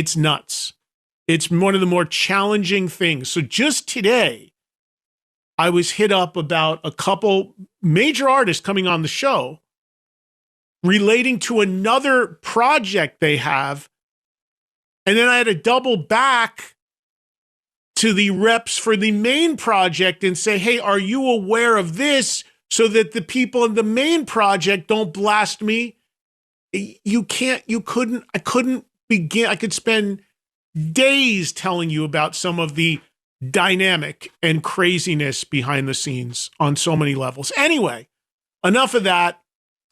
It's nuts. It's one of the more challenging things. So just today, I was hit up about a couple major artists coming on the show relating to another project they have. And then I had to double back to the reps for the main project and say, hey, are you aware of this, so that the people in the main project don't blast me? I couldn't begin. I could spend days telling you about some of the dynamic and craziness behind the scenes on so many levels. Anyway, enough of that.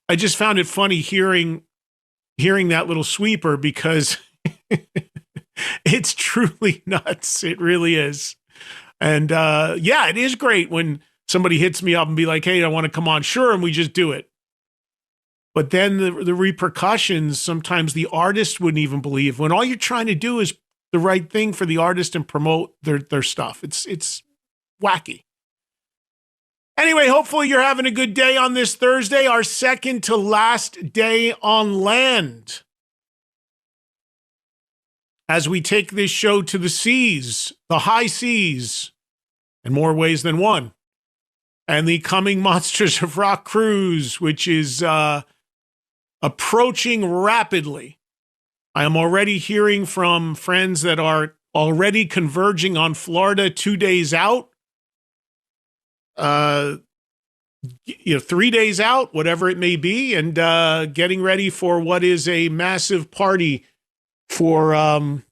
I just found it funny hearing that little sweeper, because it's truly nuts. It really is. And yeah, it is great when somebody hits me up and be like, hey, I want to come on. Sure. And we just do it. But then the repercussions, sometimes the artist wouldn't even believe, when all you're trying to do is the right thing for the artist and promote their stuff. It's wacky. Anyway, hopefully you're having a good day on this Thursday, our second to last day on land, as we take this show to the seas, the high seas, in more ways than one, and the coming Monsters of Rock cruise, which is approaching rapidly. I am already hearing from friends that are already converging on Florida 2 days out. 3 days out, whatever it may be, and getting ready for what is a massive party for, in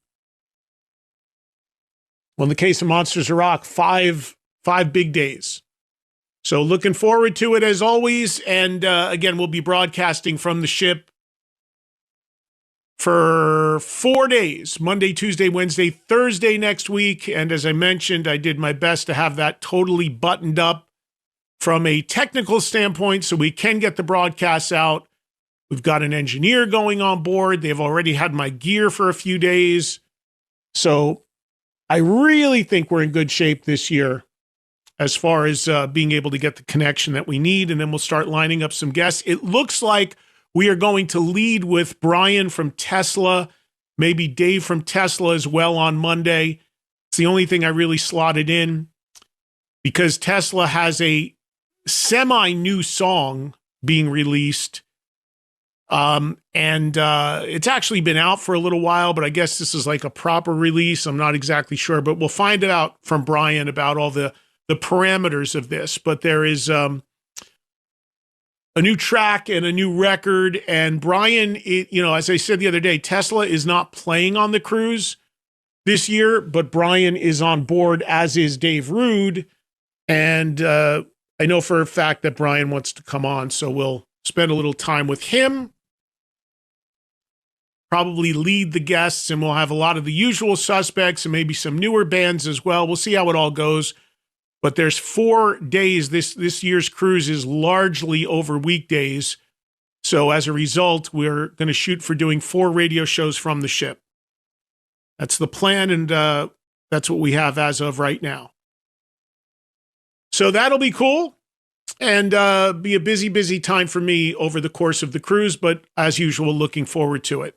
the case of Monsters of Rock, five big days. So looking forward to it as always. And again, we'll be broadcasting from the ship for 4 days, Monday, Tuesday, Wednesday, Thursday next week. And as I mentioned, I did my best to have that totally buttoned up from a technical standpoint so we can get the broadcasts out. We've got an engineer going on board. They've already had my gear for a few days. So I really think we're in good shape this year as far as being able to get the connection that we need. And then we'll start lining up some guests. It looks like we are going to lead with Brian from Tesla, maybe Dave from Tesla as well on Monday. It's the only thing I really slotted in, because Tesla has a semi-new song being released. And it's actually been out for a little while, but I guess this is like a proper release. I'm not exactly sure, but we'll find it out from Brian about all the parameters of this. But there is a new track and a new record. And Brian, as I said the other day, Tesla is not playing on the cruise this year, but Brian is on board, as is Dave Rude. And I know for a fact that Brian wants to come on, so we'll spend a little time with him, probably lead the guests, and we'll have a lot of the usual suspects and maybe some newer bands as well. We'll see how it all goes. But there's 4 days. This year's cruise is largely over weekdays. So as a result, we're going to shoot for doing 4 radio shows from the ship. That's the plan, and that's what we have as of right now. So that'll be cool, and be a busy, busy time for me over the course of the cruise, but as usual, looking forward to it.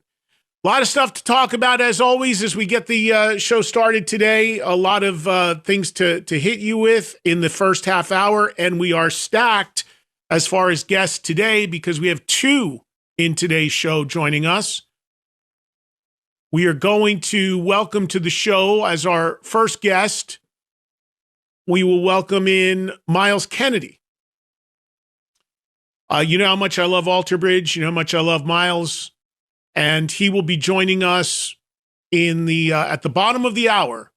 A lot of stuff to talk about, as always, as we get the show started today. A lot of things to hit you with in the first half hour, and we are stacked as far as guests today because we have 2 in today's show joining us. We are going to welcome to the show as our first guest. We will welcome in Myles Kennedy. You know how much I love Alter Bridge. You know how much I love Myles. And he will be joining us in the at the bottom of the hour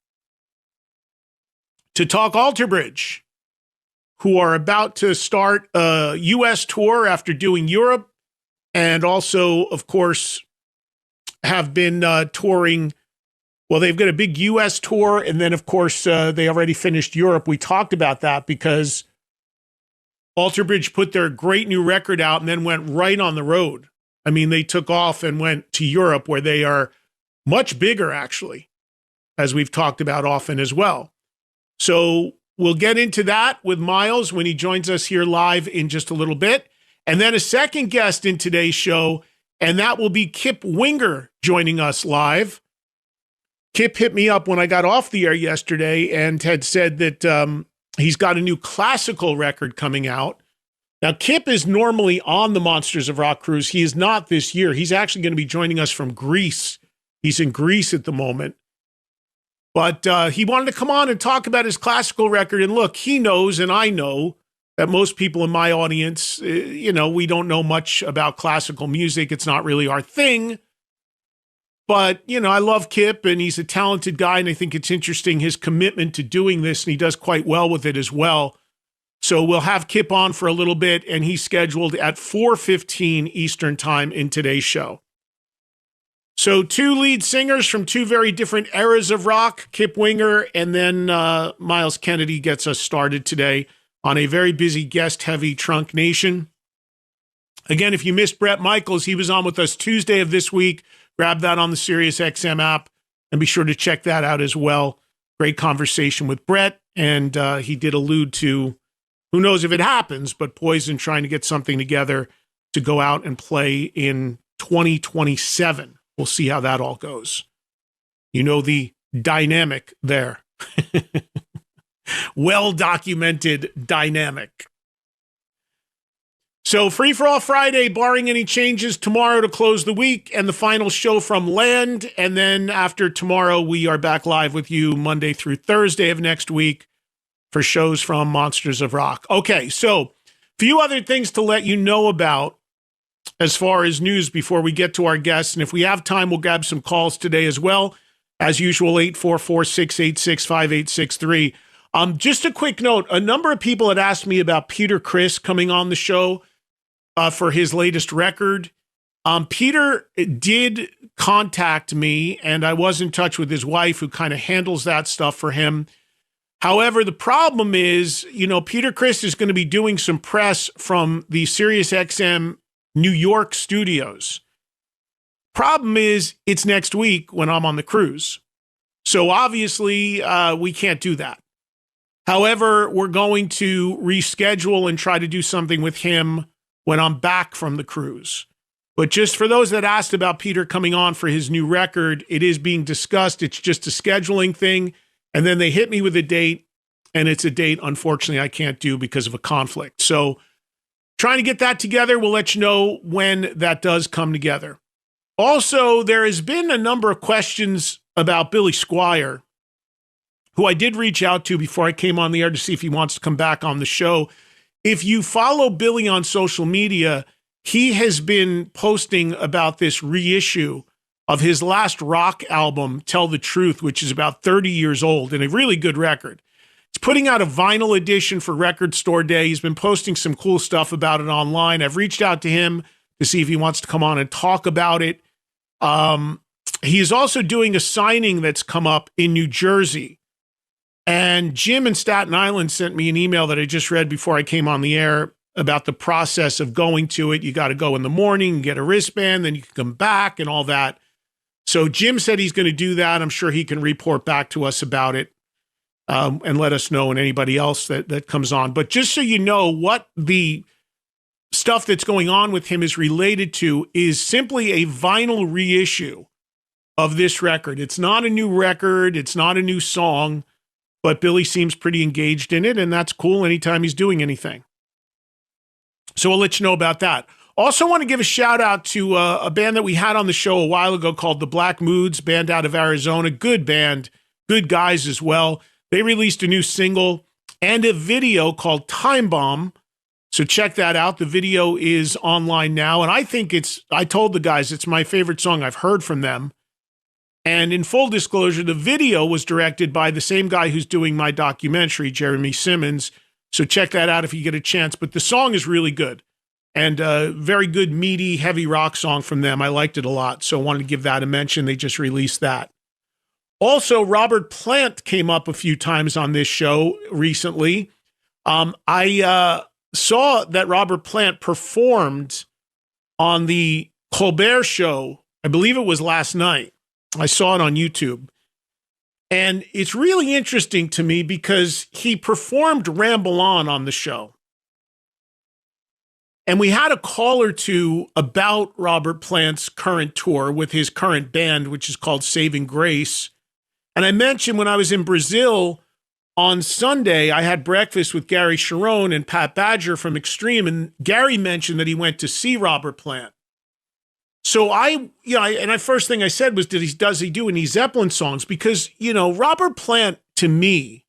to talk Alter Bridge, who are about to start a U.S. tour after doing Europe, and also, of course, have been touring. Well, they've got a big U.S. tour, and then, of course, they already finished Europe. We talked about that because Alter Bridge put their great new record out and then went right on the road. I mean, they took off and went to Europe, where they are much bigger, actually, as we've talked about often as well. So we'll get into that with Myles when he joins us here live in just a little bit. And then a second guest in today's show, and that will be Kip Winger joining us live. Kip hit me up when I got off the air yesterday and had said that he's got a new classical record coming out. Now, Kip is normally on the Monsters of Rock cruise. He is not this year. He's actually going to be joining us from Greece. He's in Greece at the moment. But he wanted to come on and talk about his classical record. And look, he knows, and I know, that most people in my audience, we don't know much about classical music. It's not really our thing. But, I love Kip, and he's a talented guy, and I think it's interesting his commitment to doing this, and he does quite well with it as well. So we'll have Kip on for a little bit, and he's scheduled at 4:15 Eastern Time in today's show. So 2 lead singers from 2 very different eras of rock, Kip Winger, and then Myles Kennedy gets us started today on a very busy guest-heavy Trunk Nation. Again, if you missed Bret Michaels, he was on with us Tuesday of this week. Grab that on the SiriusXM app, and be sure to check that out as well. Great conversation with Bret, and he did allude to, who knows if it happens, but Poison trying to get something together to go out and play in 2027. We'll see how that all goes. The dynamic there. Well-documented dynamic. So Free For All Friday, barring any changes, tomorrow to close the week, and the final show from Land. And then after tomorrow, we are back live with you Monday through Thursday of next week for shows from Monsters of Rock. Okay, so a few other things to let you know about as far as news before we get to our guests. And if we have time, we'll grab some calls today as well. As usual, 844-686-5863. Just a quick note, a number of people had asked me about Peter Criss coming on the show for his latest record. Peter did contact me, and I was in touch with his wife, who kind of handles that stuff for him. However, the problem is, Peter Criss is going to be doing some press from the SiriusXM New York studios. Problem is, it's next week when I'm on the cruise. So obviously, we can't do that. However, we're going to reschedule and try to do something with him when I'm back from the cruise. But just for those that asked about Peter coming on for his new record, it is being discussed. It's just a scheduling thing. And then they hit me with a date, and it's a date, unfortunately, I can't do because of a conflict. So trying to get that together. We'll let you know when that does come together. Also, there has been a number of questions about Billy Squier, who I did reach out to before I came on the air to see if he wants to come back on the show. If you follow Billy on social media, he has been posting about this reissue of his last rock album, Tell the Truth, which is about 30 years old and a really good record. He's putting out a vinyl edition for Record Store Day. He's been posting some cool stuff about it online. I've reached out to him to see if he wants to come on and talk about it. He is also doing a signing that's come up in New Jersey. And Jim in Staten Island sent me an email that I just read before I came on the air about the process of going to it. You got to go in the morning and get a wristband, then you can come back and all that. So Jim said he's going to do that. I'm sure he can report back to us about it and let us know, and anybody else that comes on. But just so you know, what the stuff that's going on with him is related to is simply a vinyl reissue of this record. It's not a new record. It's not a new song. But Billy seems pretty engaged in it, and that's cool anytime he's doing anything. So we'll let you know about that. Also want to give a shout out to a band that we had on the show a while ago called the Black Moods, band out of Arizona. Good band, good guys as well. They released a new single and a video called Time Bomb. So check that out. The video is online now. And I think I told the guys it's my favorite song I've heard from them. And in full disclosure, the video was directed by the same guy who's doing my documentary, Jeremy Simmons. So check that out if you get a chance. But the song is really good and a very good, meaty, heavy rock song from them. I liked it a lot. So I wanted to give that a mention. They just released that. Also, Robert Plant came up a few times on this show recently. I saw that Robert Plant performed on the Colbert Show. I believe it was last night. I saw it on YouTube. And it's really interesting to me because he performed Ramble On the show. And we had a call or two about Robert Plant's current tour with his current band, which is called Saving Grace. And I mentioned when I was in Brazil on Sunday, I had breakfast with Gary Cherone and Pat Badger from Extreme, and Gary mentioned that he went to see Robert Plant. So first thing I said was, does he do any Zeppelin songs? Because, Robert Plant, to me,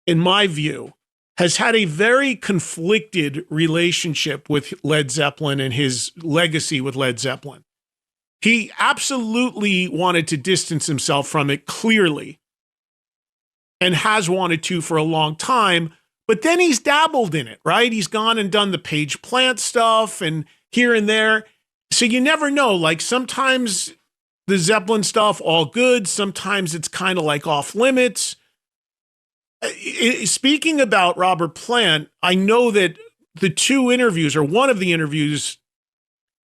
in my view, has had a very conflicted relationship with Led Zeppelin and his legacy with Led Zeppelin. He absolutely wanted to distance himself from it, clearly, and has wanted to for a long time, but then he's dabbled in it, right? He's gone and done the Page Plant stuff and here and there. So you never know. Like, sometimes the Zeppelin stuff, all good. Sometimes it's kind of like off limits. Speaking about Robert Plant, I know that the two interviews, or one of the interviews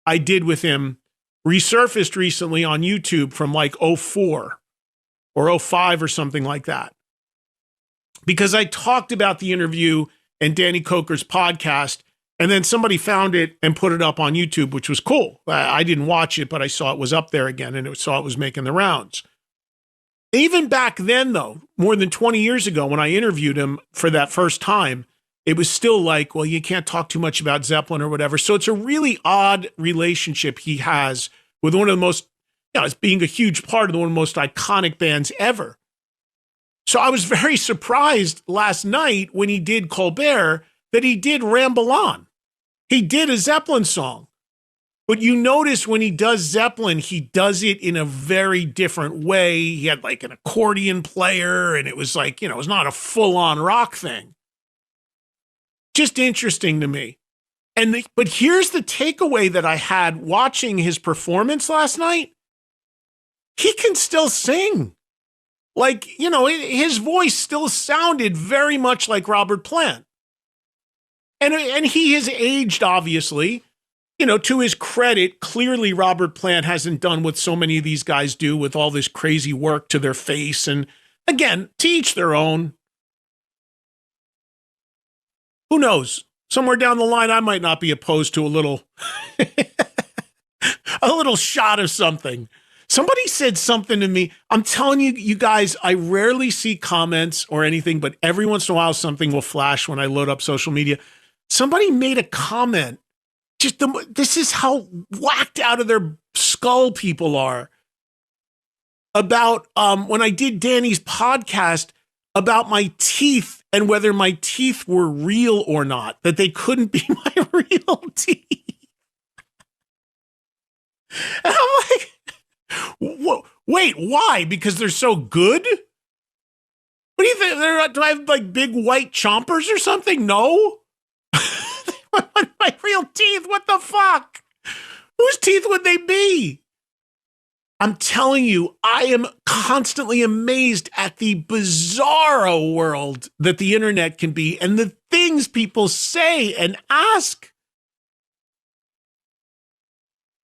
I did with him, resurfaced recently on YouTube from like 04 or 05 or something like that. Because I talked about the interview in Danny Coker's podcast, and then somebody found it and put it up on YouTube, which was cool. I didn't watch it, but I saw it was up there again, and saw it was making the rounds. Even back then, though, more than 20 years ago, when I interviewed him for that first time, it was still like, well, you can't talk too much about Zeppelin or whatever. So it's a really odd relationship he has with one of the most, as being a huge part of one of the most iconic bands ever. So I was very surprised last night when he did Colbert that he did Ramble On. He did a Zeppelin song. But you notice when he does Zeppelin, he does it in a very different way. He had like an accordion player, and it was like, it was not a full-on rock thing. Just interesting to me. But here's the takeaway that I had watching his performance last night. He can still sing. Like, his voice still sounded very much like Robert Plant. And he has aged, obviously. To his credit, clearly Robert Plant hasn't done what so many of these guys do with all this crazy work to their face. And again, to each their own. Who knows? Somewhere down the line, I might not be opposed to a little shot of something. Somebody said something to me. I'm telling you, you guys, I rarely see comments or anything, but every once in a while, something will flash when I load up social media. Somebody made a comment. This is how whacked out of their skull people are about when I did Danny's podcast about my teeth and whether my teeth were real or not, that they couldn't be my real teeth. And I'm like, wait, why? Because they're so good? What do you think? Do I have like big white chompers or something? No. My real teeth, what the fuck? Whose teeth would they be? I'm telling you, I am constantly amazed at the bizarro world that the internet can be and the things people say and ask.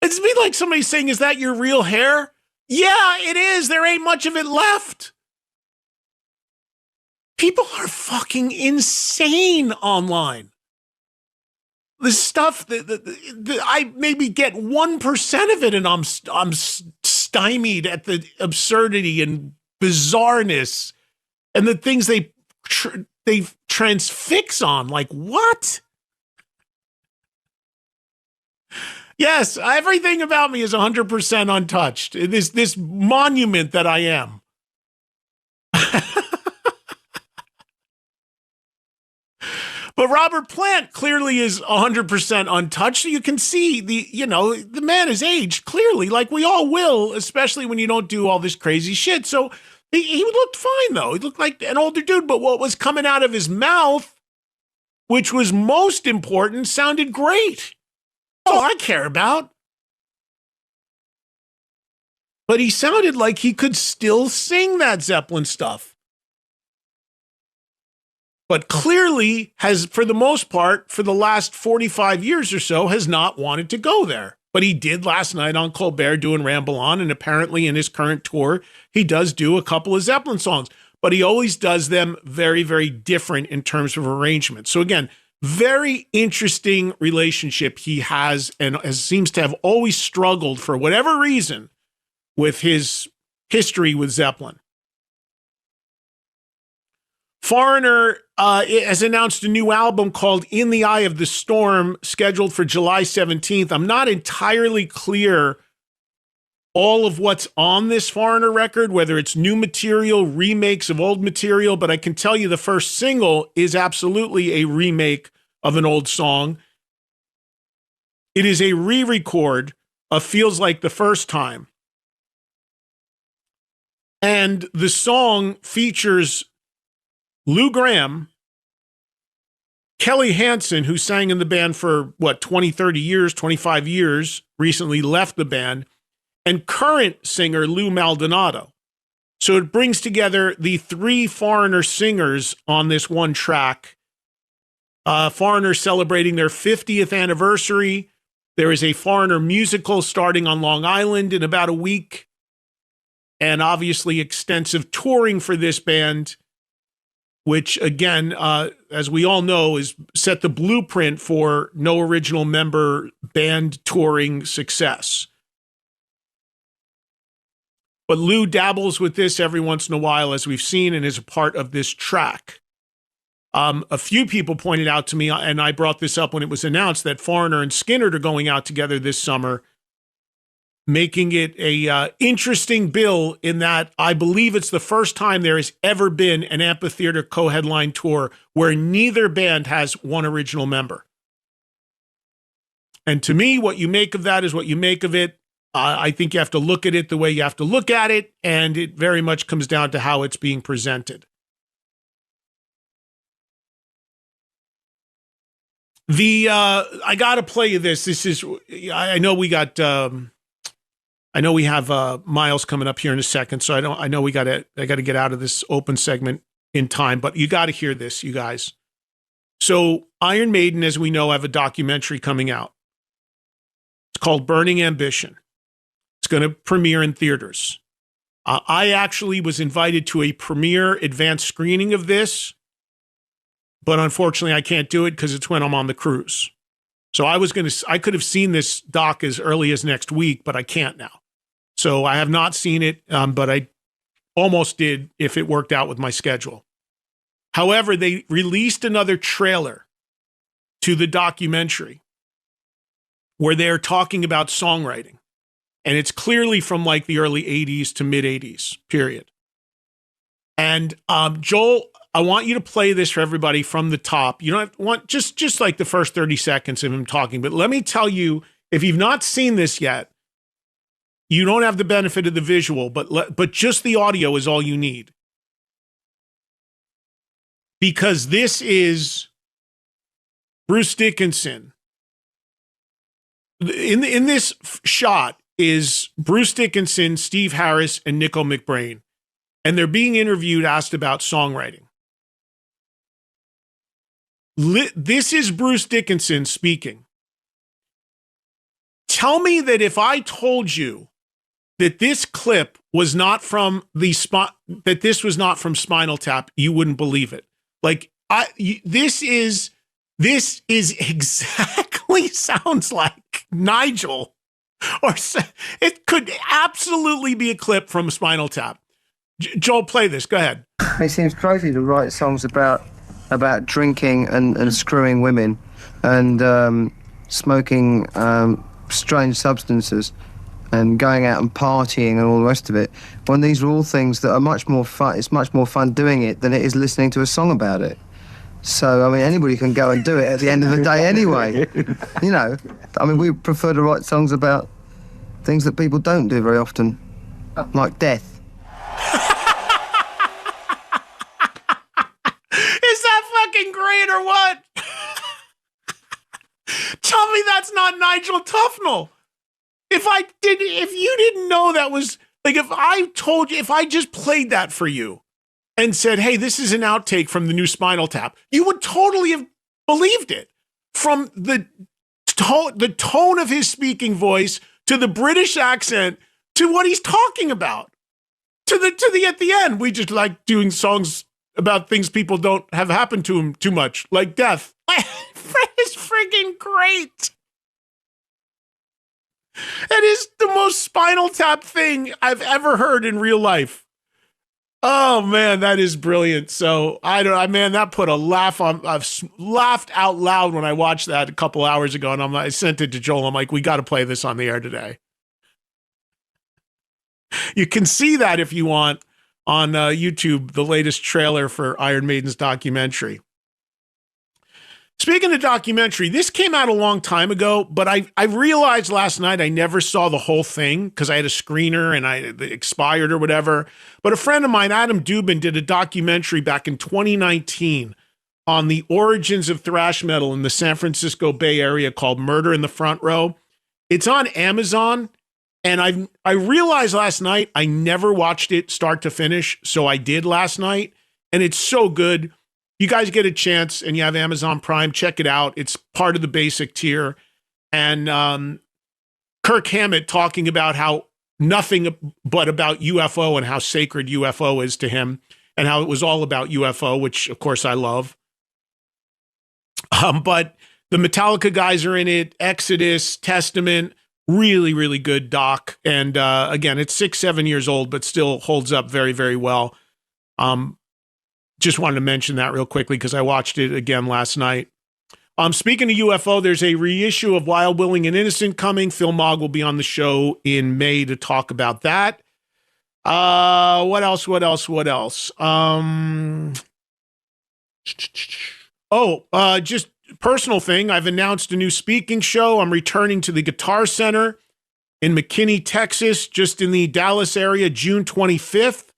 It's me like somebody saying, is that your real hair? Yeah, it is. There ain't much of it left. People are fucking insane online. The stuff that I maybe get 1% of it, and I'm stymied at the absurdity and bizarreness and the things they transfix on. Like, what? Yes, everything about me is 100% untouched. This monument that I am. But Robert Plant clearly is 100% untouched. So you can see the man is aged clearly, like we all will, especially when you don't do all this crazy shit. So he looked fine, though. He looked like an older dude, but what was coming out of his mouth, which was most important, sounded great. That's all I care about. But he sounded like he could still sing that Zeppelin stuff. But clearly has, for the most part, for the last 45 years or so, has not wanted to go there. But he did last night on Colbert doing Ramble On, and apparently in his current tour, he does do a couple of Zeppelin songs. But he always does them very, very different in terms of arrangement. So again, very interesting relationship he has, and seems to have always struggled for whatever reason with his history with Zeppelin. Foreigner has announced a new album called In the Eye of the Storm, scheduled for July 17th. I'm not entirely clear all of what's on this Foreigner record, whether it's new material, remakes of old material, but I can tell you the first single is absolutely a remake of an old song. It is a re-record of Feels Like the First Time. And the song features Lou Gramm, Kelly Hansen, who sang in the band for, 20, 30 years, 25 years, recently left the band, and current singer Lou Maldonado. So it brings together the three Foreigner singers on this one track. Foreigner celebrating their 50th anniversary. There is a Foreigner musical starting on Long Island in about a week. And obviously extensive touring for this band, which again, as we all know, is set the blueprint for no original member band touring success. But Lou dabbles with this every once in a while, as we've seen, and is a part of this track. A few people pointed out to me, and I brought this up when it was announced, that Foreigner and Skynyrd are going out together this summer, making it a interesting bill in that I believe it's the first time there has ever been an amphitheater co-headline tour where neither band has one original member. And to me, what you make of that is what you make of it. I think you have to look at it the way you have to look at it, and it very much comes down to how it's being presented. I got to play you this. This is, I know we got, I know we have Miles coming up here in a second, so I know I got to get out of this open segment in time, but you got to hear this, you guys. So Iron Maiden, as we know, have a documentary coming out. It's called Burning Ambition. It's going to premiere in theaters. I actually was invited to a premiere advanced screening of this, but unfortunately I can't do it because it's when I'm on the cruise. So I could have seen this doc as early as next week, but I can't now. So I have not seen it, but I almost did if it worked out with my schedule. However, they released another trailer to the documentary where they're talking about songwriting. And it's clearly from like the early 80s to mid 80s, period. And Joel, I want you to play this for everybody from the top. You don't have to want just like the first 30 seconds of him talking. But let me tell you, if you've not seen this yet, you don't have the benefit of the visual, but just the audio is all you need. Because this is Bruce Dickinson. In this shot is Bruce Dickinson, Steve Harris, and Nicko McBrain. And they're being interviewed, asked about songwriting. This is Bruce Dickinson speaking. Tell me that if I told you that this clip was not from that this was not from Spinal Tap, you wouldn't believe it. Like this is exactly sounds like Nigel, or it could absolutely be a clip from Spinal Tap. Joel, play this. Go ahead. It seems crazy to write songs about drinking and screwing women and smoking strange substances and going out and partying and all the rest of it, when these are all things that are much more fun. It's much more fun doing it than it is listening to a song about it. So, I mean, anybody can go and do it at the end of the day anyway. You know, I mean, we prefer to write songs about things that people don't do very often, like death. Is that fucking great or what? Tell me that's not Nigel Tufnell. If you didn't know that was, like, if I told you, if I just played that for you and said, hey, this is an outtake from the new Spinal Tap, you would totally have believed it. From the tone of his speaking voice, to the British accent, to what he's talking about, to the at the end, we just like doing songs about things people don't have happen to them too much, like death. It's freaking great. That is the most Spinal Tap thing I've ever heard in real life. Oh man, that is brilliant. So man, that put a laugh on. Laughed out loud when I watched that a couple hours ago, and I sent it to Joel. I'm like, we got to play this on the air today. You can see that if you want on YouTube, the latest trailer for Iron Maiden's documentary. Speaking of documentary, this came out a long time ago, but I realized last night I never saw the whole thing because I had a screener and it expired or whatever. But a friend of mine, Adam Dubin, did a documentary back in 2019 on the origins of thrash metal in the San Francisco Bay Area called Murder in the Front Row. It's on Amazon. And I realized last night I never watched it start to finish, so I did last night, and it's so good. You guys get a chance and you have Amazon Prime, check it out. It's part of the basic tier. And Kirk Hammett talking about how nothing but about UFO and how sacred UFO is to him and how it was all about UFO, which of course I love. But the Metallica guys are in it, Exodus, Testament, really, really good doc. And again, it's 6-7 years old, but still holds up very, very well. Just wanted to mention that real quickly because I watched it again last night. Speaking of UFO, there's a reissue of Wild, Willing, and Innocent coming. Phil Mogg will be on the show in May to talk about that. What else? Just personal thing. I've announced a new speaking show. I'm returning to the Guitar Center in McKinney, Texas, just in the Dallas area, June 25th.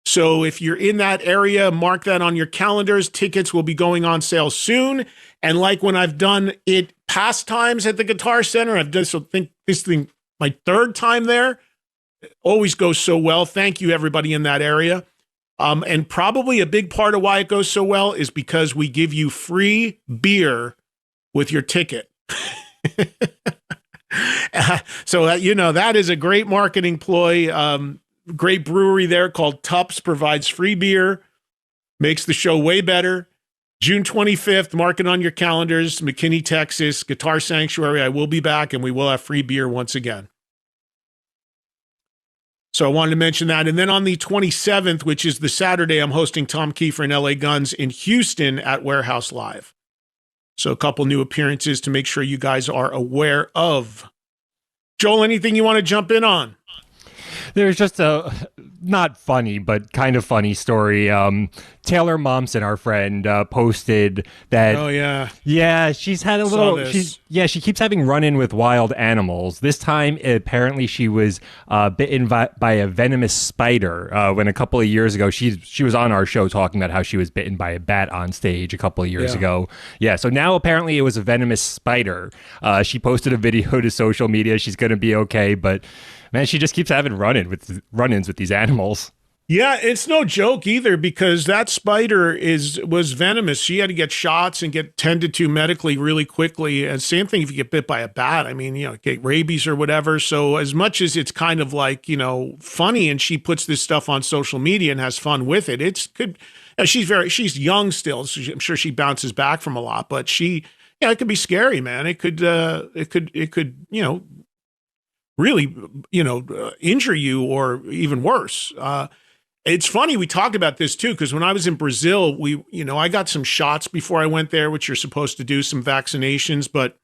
So if you're in that area, mark that on your calendars. Tickets will be going on sale soon. And like when I've done it past times at the Guitar Center, I've done this thing my third time there. It always goes so well. Thank you, everybody in that area. And probably a big part of why it goes so well is because we give you free beer with your ticket. So that is a great marketing ploy. Great brewery there called Tups provides free beer, makes the show way better. June 25th, mark it on your calendars, McKinney, Texas, Guitar Sanctuary. I will be back and we will have free beer once again. So I wanted to mention that. And then on the 27th, which is the Saturday, I'm hosting Tom Kiefer and LA Guns in Houston at Warehouse Live. So a couple new appearances to make sure you guys are aware of. Joel, anything you want to jump in on? There's just a not funny, but kind of funny story. Taylor Momsen, our friend, posted that. Oh, yeah. Yeah, she's had a little. She keeps having run-in with wild animals. This time, apparently, she was bitten by a venomous spider. When a couple of years ago, she was on our show talking about how she was bitten by a bat on stage a couple of years ago. Yeah, so now apparently it was a venomous spider. She posted a video to social media. She's going to be okay, but. Man, she just keeps having run-ins with these animals. Yeah, it's no joke either because that spider was venomous. She had to get shots and get tended to medically really quickly. And same thing if you get bit by a bat. I mean, get rabies or whatever. So as much as it's kind of like, funny and she puts this stuff on social media and has fun with it, she's young still. So I'm sure she bounces back from a lot, but it could be scary, man. It could really, injure you or even worse. It's funny, we talked about this too, because when I was in Brazil, I got some shots before I went there, which you're supposed to do, some vaccinations, but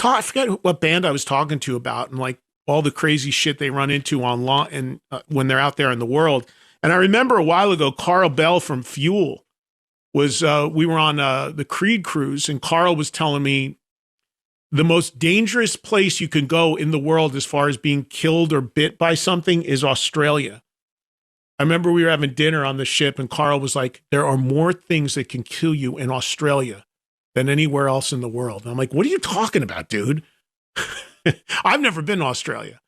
I forget what band I was talking to about and like all the crazy shit they run into online and when they're out there in the world. And I remember a while ago, Carl Bell from Fuel we were on the Creed cruise and Carl was telling me the most dangerous place you can go in the world as far as being killed or bit by something is Australia. I remember we were having dinner on the ship and Carl was like, there are more things that can kill you in Australia than anywhere else in the world. And I'm like, what are you talking about, dude? I've never been to Australia.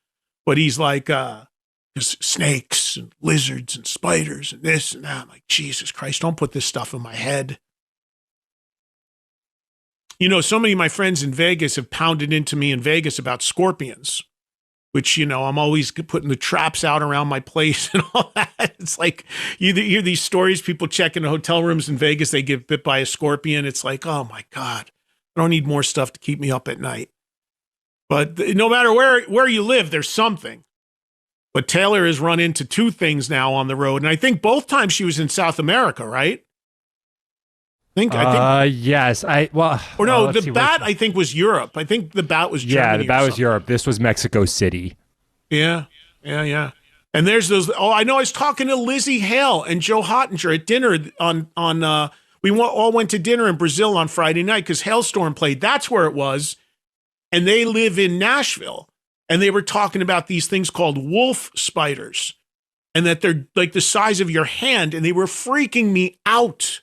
But he's like, there's snakes and lizards and spiders and this and that. I'm like, Jesus Christ, don't put this stuff in my head. So many of my friends in Vegas have pounded into me in Vegas about scorpions, which, I'm always putting the traps out around my place and all that. It's like you hear these stories, people check into hotel rooms in Vegas, they get bit by a scorpion. It's like, oh my God, I don't need more stuff to keep me up at night. But no matter where you live, there's something. But Taylor has run into two things now on the road. And I think both times she was in South America, right? I think yes. The bat I think was Europe. I think the bat was Germany. Yeah, the bat was Europe. This was Mexico City. Yeah. And there's those. Oh, I know. I was talking to Lizzie Hale and Joe Hottinger at dinner on. We all went to dinner in Brazil on Friday night because Hailstorm played. That's where it was, and they live in Nashville. And they were talking about these things called wolf spiders, and that they're like the size of your hand, and they were freaking me out.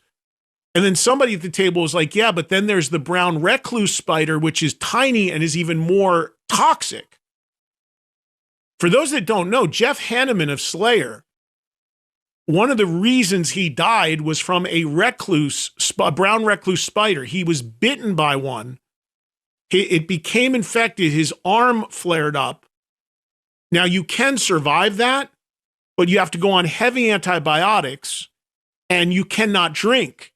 And then somebody at the table was like, yeah, but then there's the brown recluse spider, which is tiny and is even more toxic. For those that don't know, Jeff Hanneman of Slayer, one of the reasons he died was from a brown recluse spider. He was bitten by one. It became infected. His arm flared up. Now, you can survive that, but you have to go on heavy antibiotics, and you cannot drink.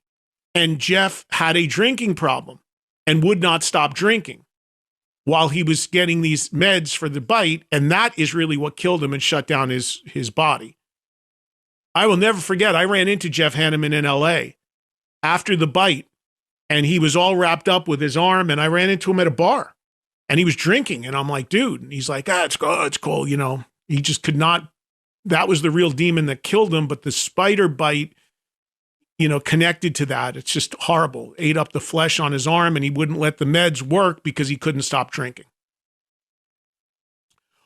And Jeff had a drinking problem and would not stop drinking while he was getting these meds for the bite, and that is really what killed him and shut down his body. I will never forget, I ran into Jeff Hanneman in L.A. after the bite, and he was all wrapped up with his arm, and I ran into him at a bar, and he was drinking, and I'm like, dude, and he's like, it's cool, you know. He just could not, that was the real demon that killed him, but the spider bite, you know, connected to that. It's just horrible. Ate up the flesh on his arm, and he wouldn't let the meds work because he couldn't stop drinking.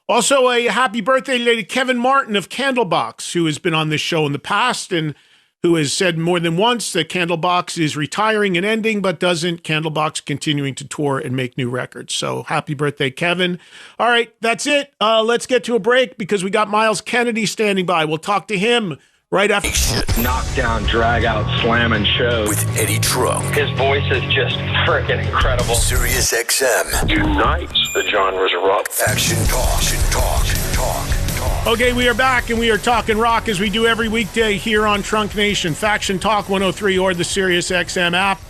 Also, a happy birthday to Kevin Martin of Candlebox, who has been on this show in the past and who has said more than once that Candlebox is retiring and ending, but doesn't. Candlebox continuing to tour and make new records. So happy birthday, Kevin. All right, that's it. Let's get to a break because we got Miles Kennedy standing by. We'll talk to him right after. Knockdown, drag out, slamming show with Eddie Trunk. His voice is just freaking incredible. Sirius XM unites the genres of rock. Faction Talk. Okay, we are back and we are talking rock as we do every weekday here on Trunk Nation. Faction Talk 103 or the Sirius XM app.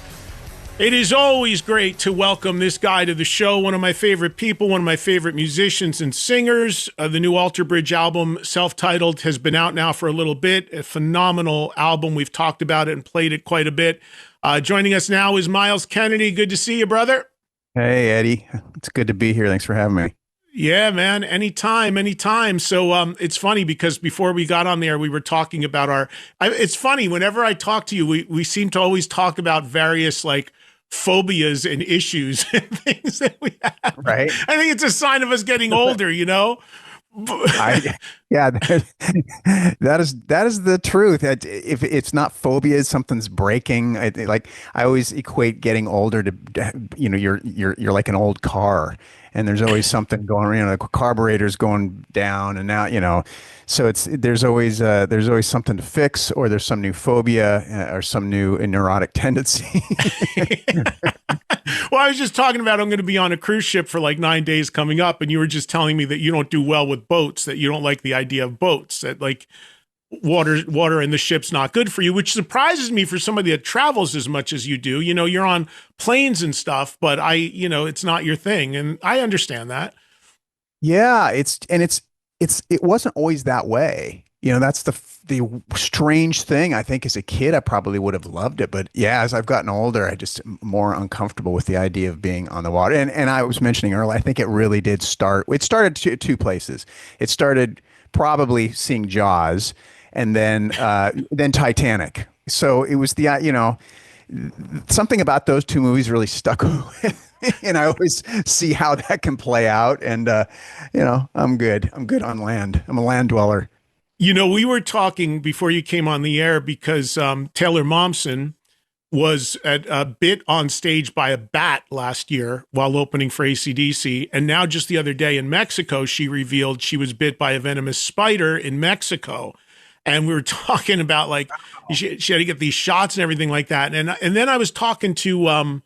It is always great to welcome this guy to the show, one of my favorite people, one of my favorite musicians and singers. The new Alter Bridge album, self-titled, has been out now for a little bit. A phenomenal album. We've talked about it and played it quite a bit. Joining us now is Miles Kennedy. Good to see you, brother. Hey, Eddie. It's good to be here. Thanks for having me. Yeah, man. Anytime. So it's funny because before we got on there, we were talking about it's funny. Whenever I talk to you, we seem to always talk about various like phobias and issues and things that we have. Right. I think it's a sign of us getting older, you know? That is the truth. If it's not phobia, something's breaking. I always equate getting older to, you know, you're like an old car, and there's always something going on. You know, the carburetor's going down, and now, you know, so there's always something to fix, or there's some new phobia or some new neurotic tendency. Well, I was just talking about I'm going to be on a cruise ship for like 9 days coming up, and you were just telling me that you don't do well with boats, that you don't like the idea of boats, that like water in the ship's not good for you, which surprises me for somebody that travels as much as you do. You know, you're on planes and stuff, but it's not your thing, and I understand that. Yeah, it wasn't always that way. You know, that's the strange thing. I think as a kid, I probably would have loved it. But yeah, as I've gotten older, I just am more uncomfortable with the idea of being on the water. And I was mentioning earlier, I think it really did start. It started two places. It started probably seeing Jaws, and then Titanic. So it was something about those two movies really stuck with. And I always see how that can play out. And, I'm good. I'm good on land. I'm a land dweller. You know, we were talking before you came on the air because Taylor Momsen was bit on stage by a bat last year while opening for AC/DC. And now just the other day in Mexico, she revealed she was bit by a venomous spider in Mexico. And we were talking about like she had to get these shots and everything like that. And then I was talking to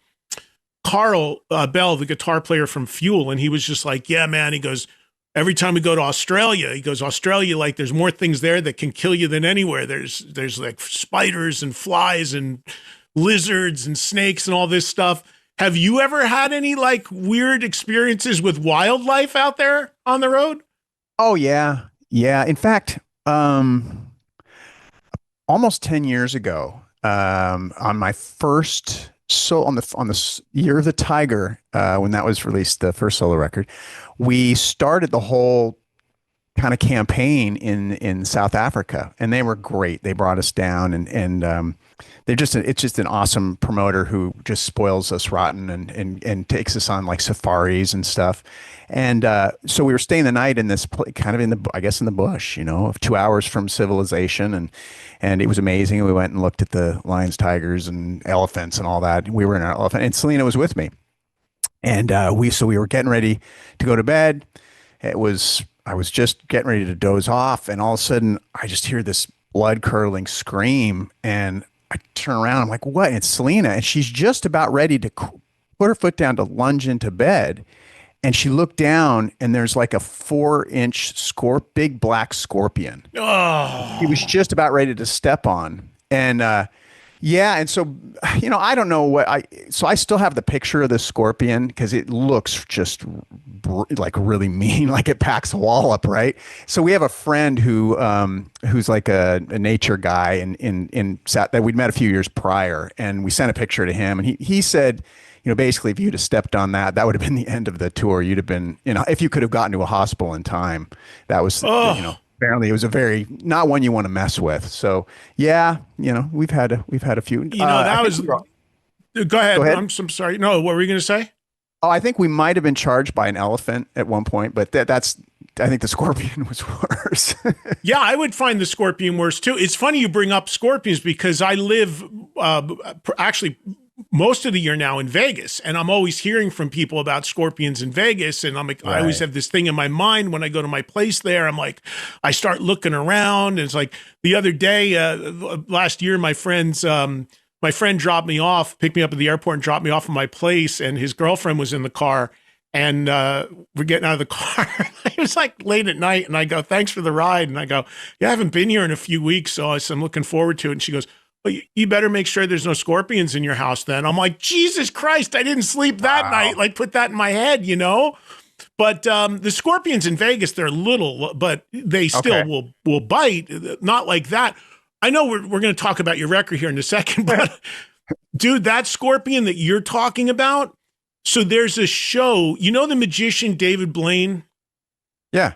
Carl Bell, the guitar player from Fuel, and he was just like, yeah, man, he goes, every time we go to Australia, he goes, Australia, like there's more things there that can kill you than anywhere. There's like spiders and flies and lizards and snakes and all this stuff. Have you ever had any like weird experiences with wildlife out there on the road? Oh yeah. Yeah. In fact, almost 10 years ago, on my first Year of the Tiger, when that was released, the first solo record, we started the whole kind of campaign in South Africa, and they were great. They brought us down, and it's just an awesome promoter who just spoils us rotten and takes us on like safaris and stuff. And so we were staying the night in this kind of I guess in the bush, 2 hours from civilization, and it was amazing. And we went and looked at the lions, tigers, and elephants and all that. We were in our elephant, and Selena was with me, and we were getting ready to go to bed. I was just getting ready to doze off, and all of a sudden I just hear this blood curdling scream, and I turn around. I'm like, what? And it's Selena, and she's just about ready to put her foot down to lunge into bed. And she looked down, and there's like a 4-inch big black scorpion. Oh, He was just about ready to step on. And yeah, and so I don't know so I still have the picture of the scorpion because it looks just like really mean, like it packs a wallop, right? So we have a friend who's like a nature guy that we'd met a few years prior, and we sent a picture to him, and he said, basically, if you'd have stepped on that, that would have been the end of the tour. You'd have been, if you could have gotten to a hospital in time, that was, apparently it was not one you want to mess with. So yeah, we've had a few. That was. Go ahead. I'm sorry. No, what were you going to say? Oh, I think we might have been charged by an elephant at one point, but I think the scorpion was worse. Yeah, I would find the scorpion worse too. It's funny you bring up scorpions because I live actually most of the year now in Vegas, and I'm always hearing from people about scorpions in Vegas, and I always have this thing in my mind when I go to my place there. I'm like, I start looking around, and it's like the other day, last year, my friend dropped me off, picked me up at the airport, and dropped me off at my place, and his girlfriend was in the car, and we're getting out of the car. It was like late at night, and I go, thanks for the ride, and I go, yeah, I haven't been here in a few weeks, so I'm looking forward to it, and she goes, well, you better make sure there's no scorpions in your house then. I'm like, Jesus Christ, I didn't sleep that night. Like, put that in my head, But the scorpions in Vegas, they're little, but they still will bite. Not like that. I know we're going to talk about your record here in a second, but dude, that scorpion that you're talking about, so there's a show, the magician David Blaine? Yeah.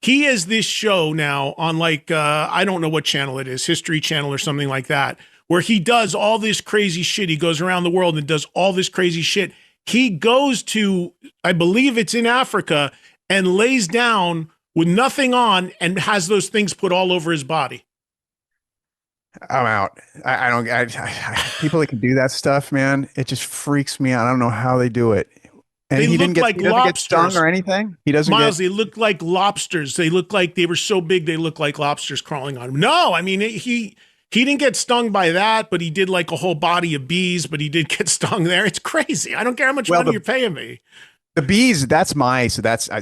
He has this show now on I don't know what channel it is, History Channel or something like that, where he does all this crazy shit. He goes around the world and does all this crazy shit. He goes to, I believe it's in Africa, and lays down with nothing on and has those things put all over his body. I'm out. People that can do that stuff, man, it just freaks me out. I don't know how they do it. And he doesn't get stung or anything? He doesn't Miles, they look like lobsters. They look like they were so big they look like lobsters crawling on him. No, I mean, he didn't get stung by that, but he did like a whole body of bees, but he did get stung there. It's crazy. I don't care how much money you're paying me. The bees, that's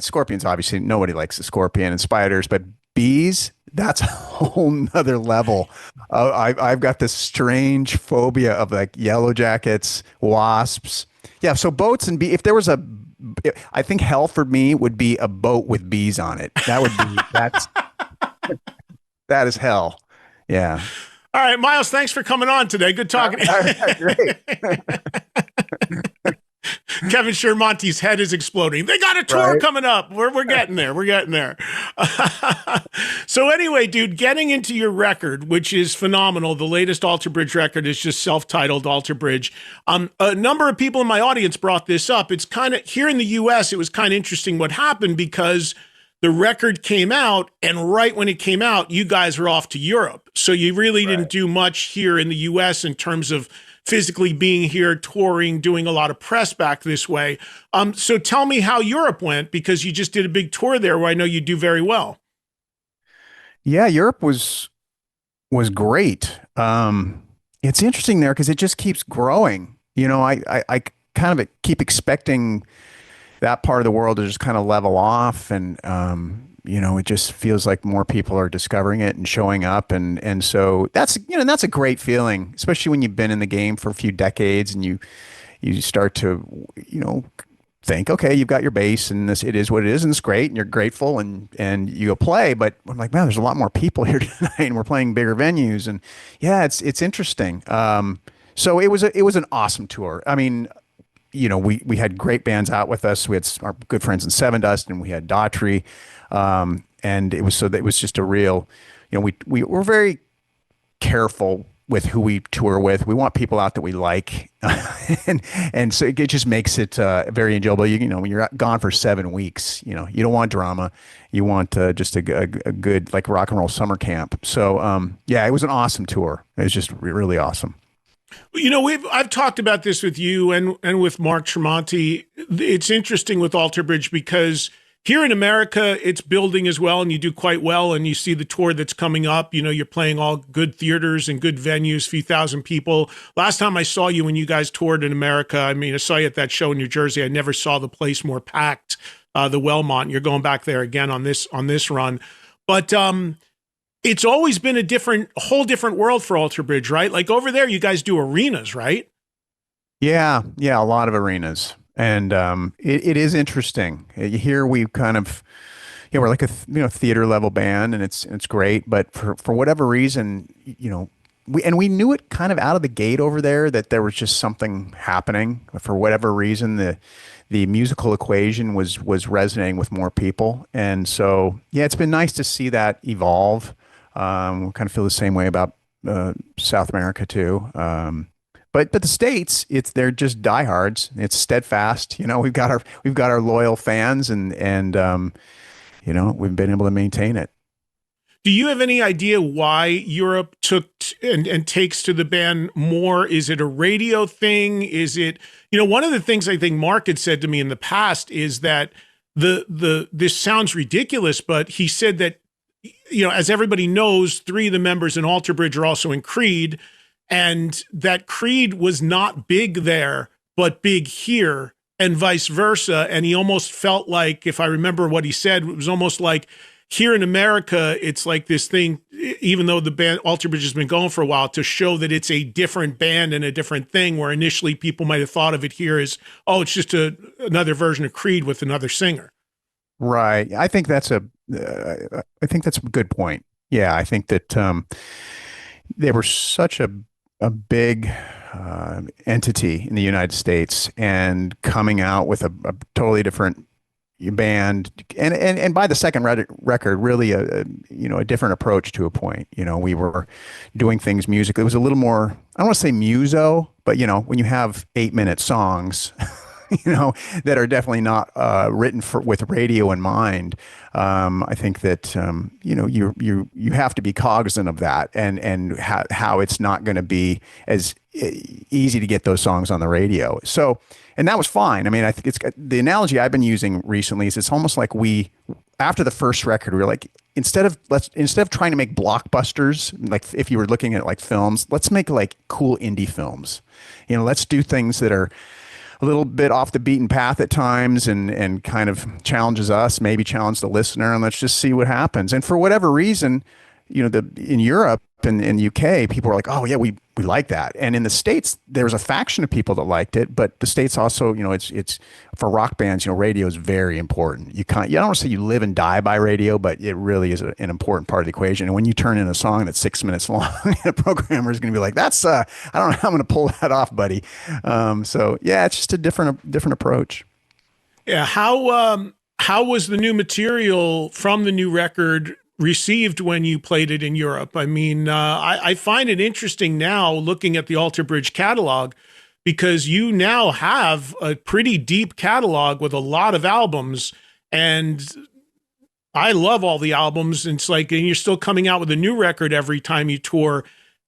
scorpions, obviously. Nobody likes a scorpion and spiders, but bees, that's a whole nother level. I've got this strange phobia of like yellow jackets, wasps. Yeah, so boats and bees. If there was I think hell for me would be a boat with bees on it. That is hell. Yeah. All right, Miles, thanks for coming on today. Good talking. All right, great. Kevin Shermonte's head is exploding. They got a tour coming up. We're getting there. We're getting there. So anyway, dude, getting into your record, which is phenomenal. The latest Alter Bridge record is just self-titled Alter Bridge. A number of people in my audience brought this up. It's kind of here in the U.S. It was kind of interesting what happened because the record came out, and right when it came out, you guys were off to Europe. So you really didn't do much here in the U.S. in terms of physically being here, touring, doing a lot of press back this way. So tell me how Europe went, because you just did a big tour there where I know you do very well. Yeah, Europe was great. It's interesting there because it just keeps growing. I kind of keep expecting that part of the world to just kind of level off, and it just feels like more people are discovering it and showing up, and so that's a great feeling, especially when you've been in the game for a few decades and you start to think, okay, you've got your base and this, it is what it is, and it's great, and you're grateful, and you go play. But I'm like, man, there's a lot more people here tonight, and we're playing bigger venues, and yeah, it's interesting. So it was an awesome tour. I mean, we had great bands out with us. We had our good friends in Seven Dust, and we had Daughtry, and it was just a real, we were very careful with who we tour with. We want people out that we like, and so it just makes it very enjoyable. When you're gone for 7 weeks, you don't want drama. You want just a good like rock and roll summer camp. So yeah, it was an awesome tour. It was just really awesome. I've talked about this with you and with Mark Tremonti. It's interesting with Alter Bridge because here in America, it's building as well, and you do quite well, and you see the tour that's coming up. You're playing all good theaters and good venues, few thousand people. Last time I saw you when you guys toured in America, I saw you at that show in New Jersey. I never saw the place more packed, the Wellmont. You're going back there again on this run. But it's always been a whole different world for Alter Bridge, right? Like over there, you guys do arenas, right? Yeah, a lot of arenas. And it is interesting. Here we kind of, we're like a theater level band, and it's great. But for whatever reason, we knew it kind of out of the gate over there that there was just something happening. For whatever reason, the musical equation was resonating with more people, and so yeah, it's been nice to see that evolve. We kind of feel the same way about South America too. But the States, they're just diehards. It's steadfast. We've got our loyal fans, and we've been able to maintain it. Do you have any idea why Europe took and takes to the band more? Is it a radio thing? Is it, one of the things I think Mark had said to me in the past is that this sounds ridiculous, but he said that, as everybody knows, 3 of the members in Alter Bridge are also in Creed. And that Creed was not big there, but big here, and vice versa. And he almost felt like, if I remember what he said, it was almost like here in America, it's like this thing, even though the band Alter Bridge has been going for a while, to show that it's a different band and a different thing, where initially people might have thought of it here as, oh, it's just another version of Creed with another singer. Right. I think that's a good point. Yeah, I think that they were such a big entity in the United States, and coming out with a totally different band, and by the second record, really a different approach to a point. We were doing things musically. It was a little more, I don't want to say muso, but when you have 8-minute songs, that are definitely not written with radio in mind. I think that you have to be cognizant of that, and how it's not going to be as easy to get those songs on the radio. So, and that was fine. I think it's the analogy I've been using recently is it's almost like after the first record, we were like, instead of trying to make blockbusters, like if you were looking at like films, let's make like cool indie films. Let's do things that are a little bit off the beaten path at times, and kind of challenges us, maybe challenge the listener, and let's just see what happens. And for whatever reason, in Europe and in the UK, people were like, oh yeah, we like that. And in the States, there was a faction of people that liked it, but the States also, it's for rock bands, radio is very important. You don't want to say you live and die by radio, but it really is an important part of the equation. And when you turn in a song that's 6 minutes long, the programmer is going to be like, that's I don't know how I'm going to pull that off, buddy. So yeah, it's just a different approach. Yeah. How was the new material from the new record received when you played it in Europe? I find it interesting now looking at the Alter Bridge catalog, because you now have a pretty deep catalog with a lot of albums, and I love all the albums. And it's like, and you're still coming out with a new record every time you tour.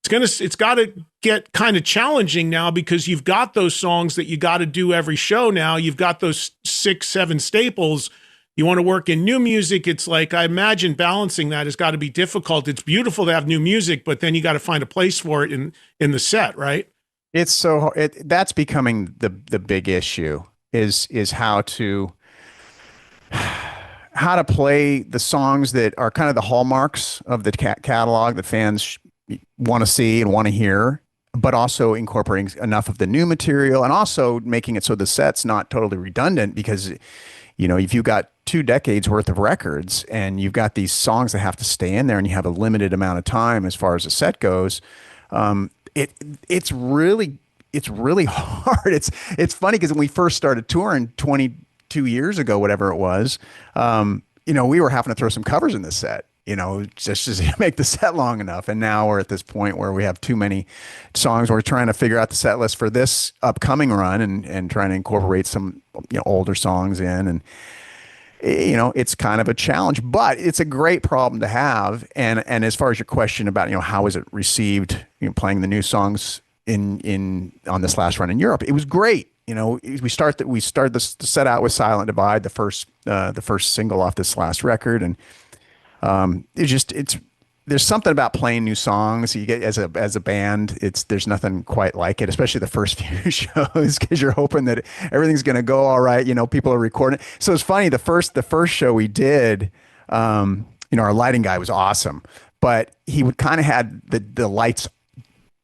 It's got to get kind of challenging now, because you've got those songs that you got to do every show now. You've got those 6-7 staples. You want to work in new music. It's like, I imagine balancing that has got to be difficult. It's beautiful to have new music, but then you got to find a place for it in the set, right? It's so that's becoming the big issue is how to play the songs that are kind of the hallmarks of the catalog that fans want to see and want to hear, but also incorporating enough of the new material and also making it so the set's not totally redundant because, if you've got 2 decades worth of records and you've got these songs that have to stay in there and you have a limited amount of time as far as the set goes, it's really hard. It's funny because when we first started touring 22 years ago, whatever it was, we were having to throw some covers in the set, just to make the set long enough. And now we're at this point where we have too many songs. We're trying to figure out the set list for this upcoming run and trying to incorporate some older songs in. And, it's kind of a challenge, but it's a great problem to have. And as far as your question about, how is it received, playing the new songs on this last run in Europe, it was great. We started the set out with Silent Divide, the first single off this last record, and there's something about playing new songs. You get as a band, there's nothing quite like it, especially the first few shows because you're hoping that everything's going to go all right. People are recording. So it's funny. The first show we did, our lighting guy was awesome, but he would kind of had the lights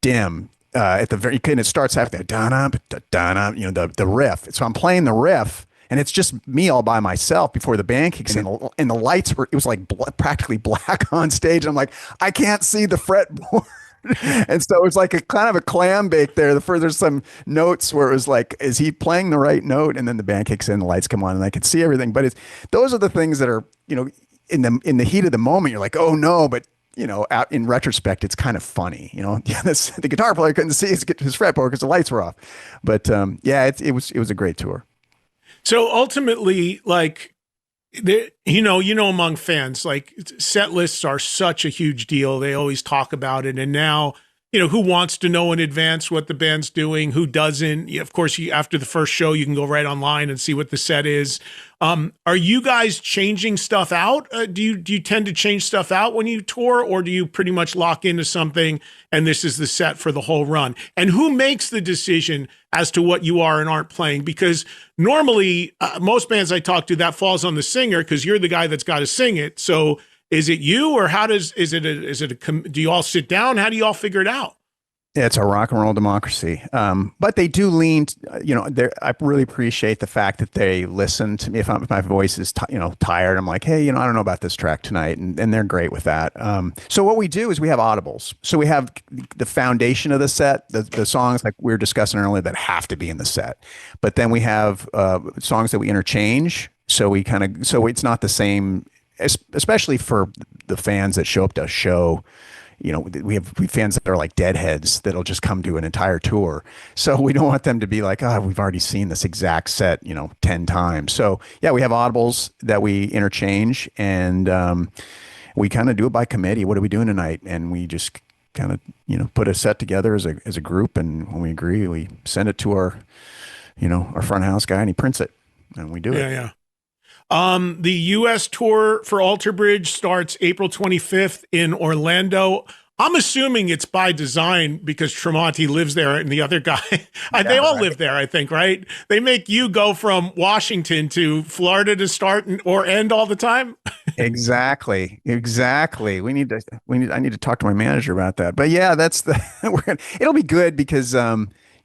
dim. At the very, and it starts after the riff. So I'm playing the riff, and it's just me all by myself before the band kicks in, and the lights it was like practically black on stage. I'm like, I can't see the fretboard. And so it's like a kind of a clam bake there. There's some notes where it was like, is he playing the right note? And then the band kicks in, the lights come on, and I can see everything. But those are the things that are, in the heat of the moment, you're like, oh no, but out in retrospect, it's kind of funny. The guitar player couldn't see his fretboard because the lights were off. But it was a great tour. So ultimately, like, among fans, like, set lists are such a huge deal. They always talk about it. And now, who wants to know in advance what the band's doing, who doesn't? Of course, after the first show, you can go right online and see what the set is. Are you guys changing stuff out? Do you tend to change stuff out when you tour, or do you pretty much lock into something and this is the set for the whole run? And who makes the decision as to what you are and aren't playing? Because normally, most bands I talk to, that falls on the singer because you're the guy that's got to sing it. So is it you, or do you all sit down? How do you all figure it out? It's a rock and roll democracy. But they do lean, I really appreciate the fact that they listen to me. If my voice is, tired, I'm like, hey, I don't know about this track tonight. And they're great with that. So what we do is we have audibles. So we have the foundation of the set, the songs like we were discussing earlier that have to be in the set. But then we have songs that we interchange. So it's not the same, especially for the fans that show up to a show. We have fans that are like deadheads that'll just come to an entire tour. So we don't want them to be like, we've already seen this exact set, 10 times. So yeah, we have audibles that we interchange, and we kind of do it by committee. What are we doing tonight? And we just kind of, put a set together as a group. And when we agree, we send it to our front house guy, and he prints it, and we do it. Yeah. The U.S. tour for Alter Bridge starts April 25th in Orlando. I'm assuming it's by design because Tremonti lives there and the other guy, they all live there, I think, right? They make you go from Washington to Florida to start or end all the time. Exactly. I need to talk to my manager about that. But yeah, it'll be good because,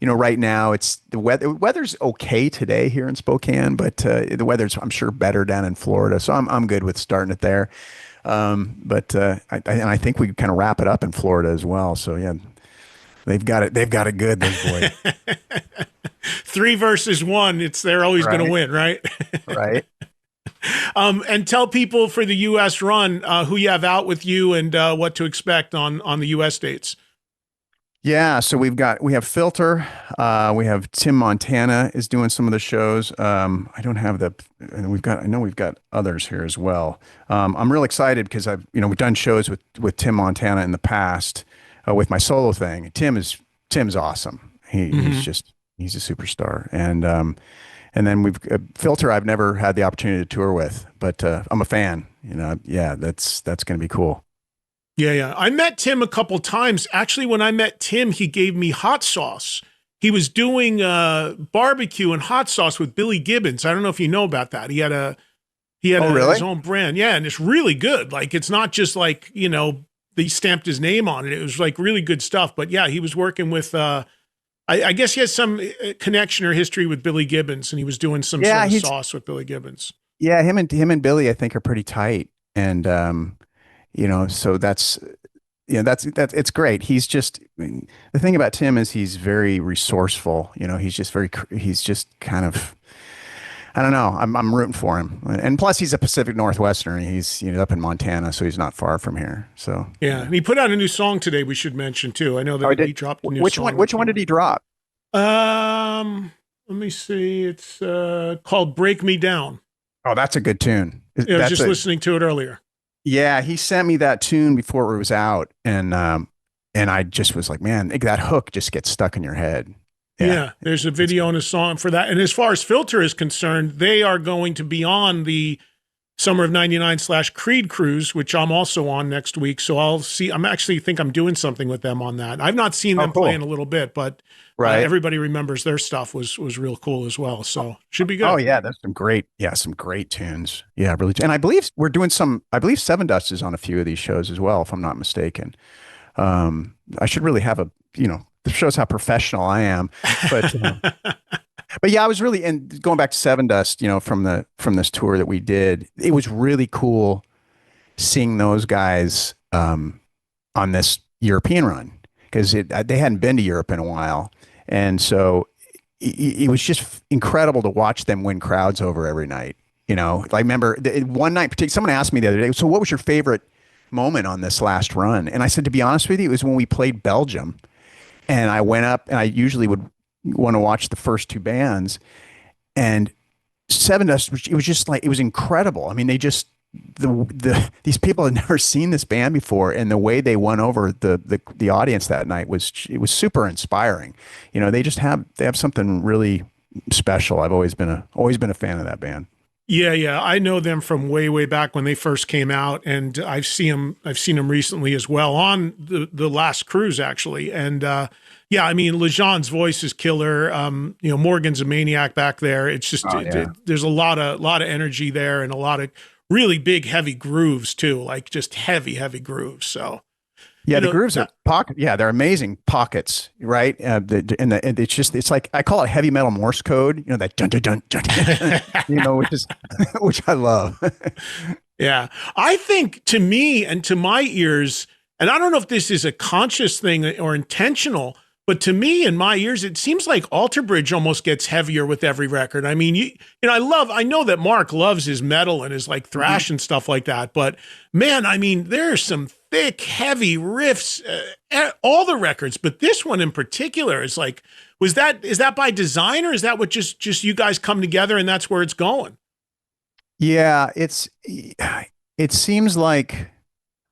right now it's the weather's okay today here in Spokane, but the weather's, I'm sure, better down in Florida. So I'm good with starting it there. But I think we kind of wrap it up in Florida as well. So yeah, they've got it good, those boys. 3 versus 1. They're always going to win, right? Right. And tell people for the U.S. run who you have out with you and what to expect on the U.S. dates. Yeah, so we have Filter, we have Tim Montana is doing some of the shows. I know we've got others here as well. I'm real excited because we've done shows with Tim Montana in the past with my solo thing. Tim's awesome. He's a superstar. And then we've Filter. I've never had the opportunity to tour with, but I'm a fan. Yeah, that's going to be cool. Yeah. I met Tim a couple times. Actually, when I met Tim, he gave me hot sauce. He was doing barbecue and hot sauce with Billy Gibbons. I don't know if you know about that. He had really? his own brand. Yeah, and it's really good. Like, it's not just like, they stamped his name on it. It was like really good stuff. But yeah, he was working with. I guess he has some connection or history with Billy Gibbons, and he was doing some sort of sauce with Billy Gibbons. Yeah, him and Billy, I think, are pretty tight, and so that's it's great. He's just the thing about Tim is he's very resourceful. He's just kind of. I don't know. I'm rooting for him, and plus he's a Pacific Northwesterner. He's up in Montana, so he's not far from here. So yeah, and he put out a new song today. We should mention too. I know that he dropped a new song. Which one did he drop? Let me see. It's called "Break Me Down." Oh, that's a good tune. I was just listening to it earlier. Yeah, he sent me that tune before it was out, and I just was like, man, that hook just gets stuck in your head. Yeah, there's a video and a song for that. And as far as Filter is concerned, they are going to be on the Summer of '99 / Creed cruise, which I'm also on next week. So I'll see. I'm actually think I'm doing something with them on that. I've not seen them play in a little bit, but everybody remembers their stuff was real cool as well. So should be good. Oh yeah, there's some great tunes. Yeah, really. And I believe we're doing I believe Seven Dust is on a few of these shows as well, if I'm not mistaken. I should really have this shows how professional I am, but yeah, I was really, and going back to Seven Dust, from this tour that we did, it was really cool seeing those guys on this European run because they hadn't been to Europe in a while, and so it was just incredible to watch them win crowds over every night. I remember one night, someone asked me the other day, so what was your favorite moment on this last run? And I said, to be honest with you, it was when we played Belgium. And I went up, and I usually would want to watch the first two bands, and Seven Dust. It was just like, it was incredible. I mean, they just these people had never seen this band before, and the way they won over the audience that night was super inspiring. They have something really special. I've always been a fan of that band. Yeah. I know them from way back when they first came out, and I've seen them recently as well on the last cruise actually. And I mean, Lejean's voice is killer. Morgan's a maniac back there. It's just there's a lot of energy there, and a lot of really big heavy grooves too, like just heavy grooves. So yeah, the grooves are pocket. Yeah, they're amazing pockets, right? It's like, I call it heavy metal Morse code. That dun dun dun dun. Which I love. Yeah, I think to me and to my ears, and I don't know if this is a conscious thing or intentional, but to me in my ears, it seems like Alter Bridge almost gets heavier with every record. I mean, I know that Mark loves his metal and his like thrash and stuff like that, but man, I mean, there are some thick, heavy riffs, all the records, but this one in particular is like, is that by design, or is that what just you guys come together and that's where it's going? Yeah, it seems like,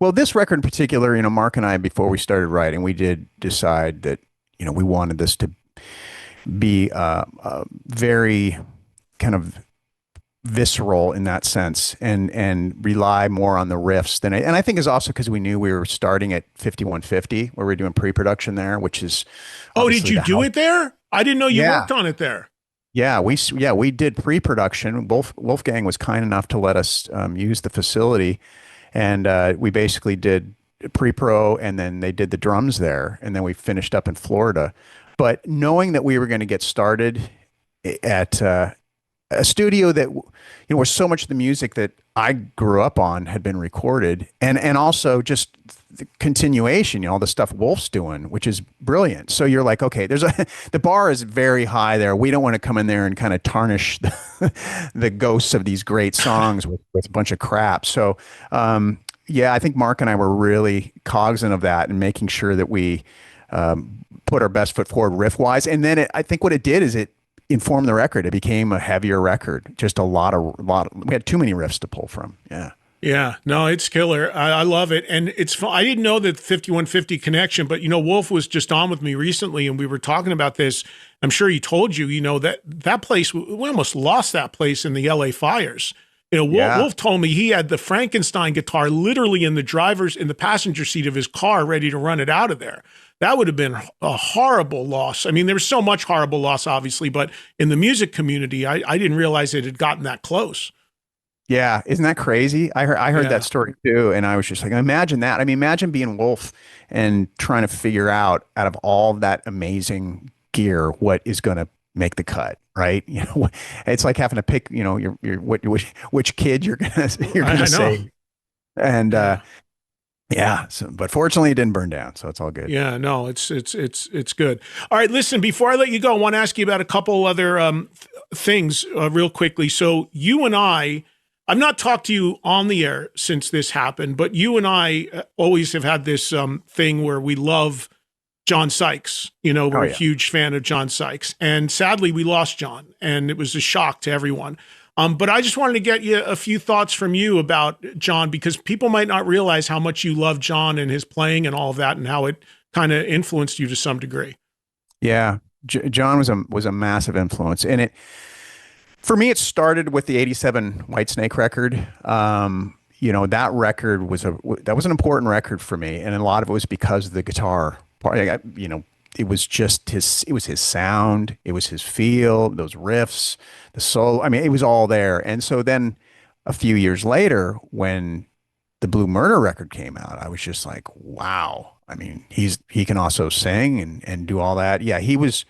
well, this record in particular, Mark and I, before we started writing, we did decide that, we wanted this to be very kind of visceral in that sense, and rely more on the riffs and I think is also because we knew we were starting at 5150, where we're doing pre-production there, which is. Oh, did you do it there? I didn't know you worked on it there. Yeah, we did pre-production. Wolfgang was kind enough to let us use the facility, and we basically did pre-pro, and then they did the drums there, and then we finished up in Florida. But knowing that we were going to get started at a studio that, where so much of the music that I grew up on had been recorded, and also just the continuation, all the stuff Wolf's doing, which is brilliant. So you're like, okay, the bar is very high there. We don't want to come in there and kind of tarnish the ghosts of these great songs with a bunch of crap. So, I think Mark and I were really cognizant of that and making sure that we put our best foot forward riff-wise. And then I think what it did is it informed the record. It became a heavier record. Just a lot of we had too many riffs to pull from. Yeah. Yeah, no, it's killer. I love it. And it's fun. I didn't know that 5150 connection, but Wolf was just on with me recently, and we were talking about this. I'm sure he told you, that place, we almost lost that place in the LA fires. Wolf told me he had the Frankenstein guitar literally in the passenger seat of his car, ready to run it out of there. That would have been a horrible loss. I mean, there was so much horrible loss, obviously, but in the music community, I didn't realize it had gotten that close. Yeah, isn't that crazy? I heard Yeah. that story too, and I was just like, imagine that. I mean, imagine being Wolf and trying to figure out of all of that amazing gear, what is going to make the cut, right? It's like having to pick, your which kid you're I gonna know. save. And Yeah. yeah, but fortunately, it didn't burn down, so it's all good. Yeah, no, it's good. All right, listen. Before I let you go, I want to ask you about a couple other things real quickly. So you and I've not talked to you on the air since this happened, but you and I always have had this thing where we love John Sykes. We're Oh a yeah. huge fan of John Sykes, and sadly, we lost John, and it was a shock to everyone. But I just wanted to get you a few thoughts from you about John, because people might not realize how much you love John and his playing and all of that, and how it kind of influenced you to some degree. Yeah, John was a massive influence, and for me, it started with the '87 Whitesnake record. That record that was an important record for me, and a lot of it was because of the guitar part. It was just his sound, it was his feel, those riffs, the solo. I mean, it was all there. And so then a few years later, when the Blue Murder record came out, I was just like, wow. I mean, he can also sing and do all that. Yeah, he was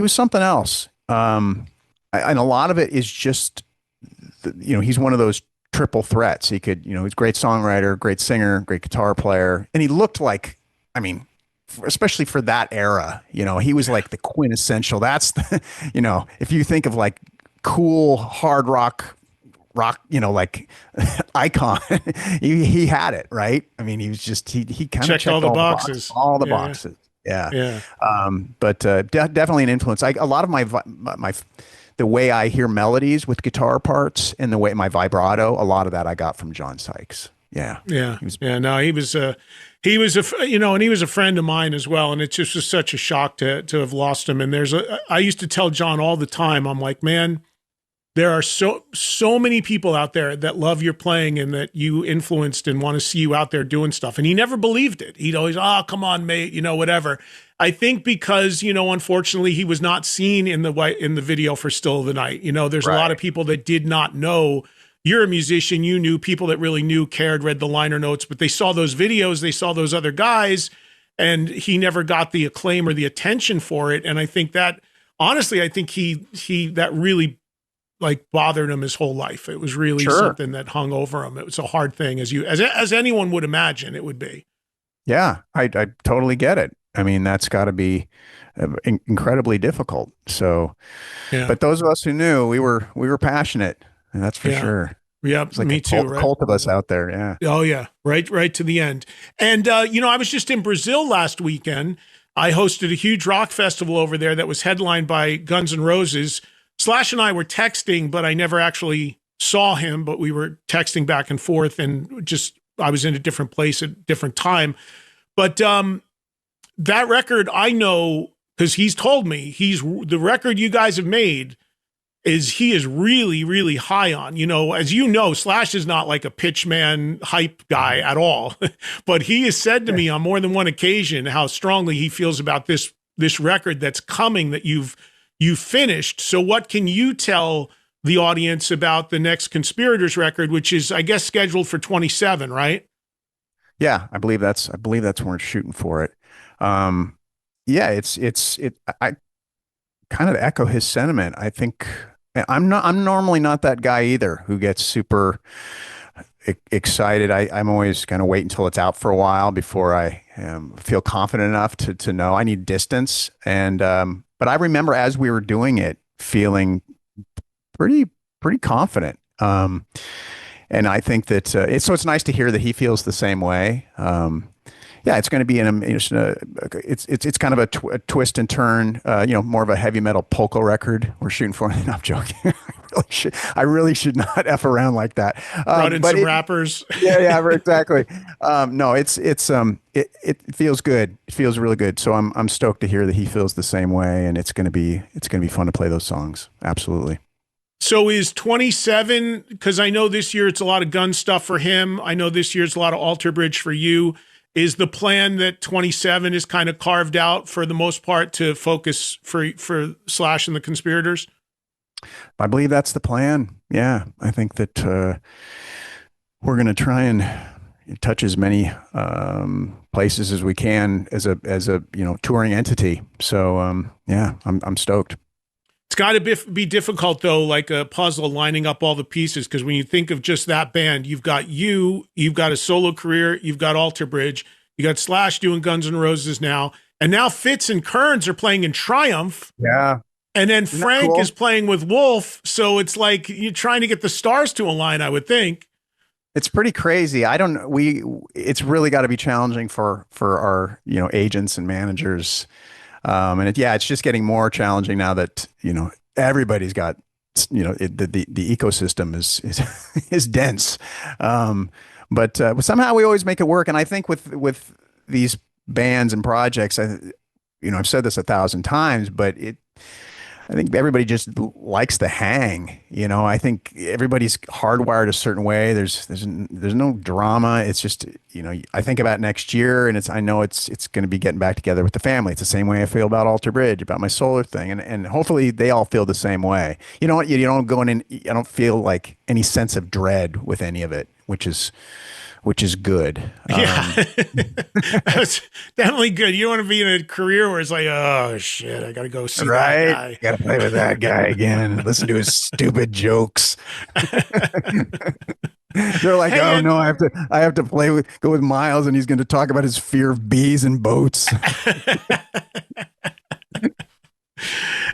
something else. And a lot of it is just, he's one of those triple threats. He's a great songwriter, great singer, great guitar player, and he looked like, I mean, especially for that era, he was like the quintessential. That's the, if you think of like cool hard rock, like icon, he had it, right? I mean, he was just, he kind of Checked all the boxes. all the Yeah. boxes. Yeah. Yeah. But definitely an influence. A lot of the way I hear melodies with guitar parts and the way my vibrato, a lot of that I got from John Sykes. Yeah. Yeah. No, he was and he was a friend of mine as well. And it just was such a shock to have lost him. And I used to tell John all the time, I'm like, man, there are so many people out there that love your playing and that you influenced and want to see you out there doing stuff. And he never believed it. He'd always, come on, mate, whatever. I think because, unfortunately he was not seen in the video for Still of the Night. There's Right. a lot of people that did not know you're a musician. You knew people that really knew, cared, read the liner notes, but they saw those videos, they saw those other guys, and he never got the acclaim or the attention for it. And I think that, honestly, that really like bothered him his whole life. It was really Sure. something that hung over him. It was a hard thing, as anyone would imagine it would be. Yeah. I totally get it. I mean, that's got to be incredibly difficult. So, Yeah. but those of us who knew, we were passionate, and that's for Yeah. sure. Yep. It's like Me a too. cult, Right. cult of us out there. Yeah. Oh yeah. Right to the end. And, I was just in Brazil last weekend. I hosted a huge rock festival over there that was headlined by Guns N' Roses. Slash and I were texting, but I never actually saw him, but we were texting back and forth, and I was in a different place at a different time. But that record, I know, because he's told me, the record you guys have made he is really, really high on. As you know, Slash is not like a pitchman hype guy at all, but he has said to me on more than one occasion how strongly he feels about this record that's coming, that you've finished. So what can you tell the audience about the next Conspirators record, which is, I guess, scheduled for 27, right? Yeah, I believe that's when we're shooting for it. Yeah, I kind of echo his sentiment. I think I'm normally not that guy either who gets super excited. I'm always kind of wait until it's out for a while before I feel confident enough to know. I need distance. And but I remember as we were doing it, feeling pretty confident. And I think that it's nice to hear that he feels the same way. Yeah, it's going to be it's kind of a twist and turn, more of a heavy metal polka record we're shooting for. I'm joking. I really should not F around like that. Brought in some rappers. Yeah, exactly. No, it feels good. It feels really good. So I'm stoked to hear that he feels the same way, and it's going to be fun to play those songs. Absolutely. So is 27, because I know this year it's a lot of gun stuff for him. I know this year it's a lot of Alter Bridge for you. Is the plan that 27 is kind of carved out for the most part to focus for Slash and the Conspirators? I believe that's the plan. Yeah, I think that we're going to try and touch as many places as we can as a touring entity. So yeah, I'm stoked. It's got to be difficult though, like a puzzle lining up all the pieces. Because when you think of just that band, you've got a solo career, you've got Alter Bridge, you got Slash doing Guns N' Roses now, and now Fitz and Kearns are playing in Triumph. Yeah. And then Isn't that Frank cool? is playing with Wolf. So it's like you're trying to get the stars to align, I would think. It's pretty crazy. It's really got to be challenging for our, agents and managers. It's just getting more challenging now that, everybody's got, the ecosystem is dense. But somehow we always make it work. And I think with these bands and projects, I've said this 1,000 times, but I think everybody just likes the hang. I think everybody's hardwired a certain way. There's no drama. It's just, I think about next year, and I know it's going to be getting back together with the family. It's the same way I feel about Alter Bridge, about my solar thing, and hopefully they all feel the same way. You know what? You don't go in. I don't feel like any sense of dread with any of it, which is good. Yeah, that's definitely good. You don't want to be in a career where it's like, oh shit, I got to go see that guy. Got to play with that guy again. Listen to his stupid jokes. They're like, Hey, no, I have to go with Miles, and he's going to talk about his fear of bees and boats.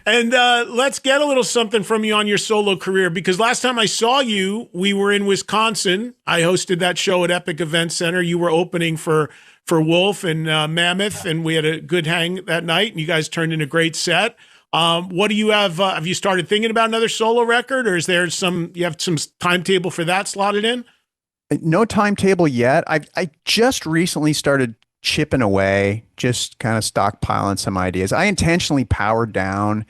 And let's get a little something from you on your solo career, because last time I saw you, we were in Wisconsin. I hosted that show at Epic Event Center. You were opening for Wolf and Mammoth, and we had a good hang that night, and you guys turned in a great set. What do you have? Have you started thinking about another solo record, or is there you have some timetable for that slotted in? No timetable yet. I just recently started chipping away, just kind of stockpiling some ideas. I intentionally powered down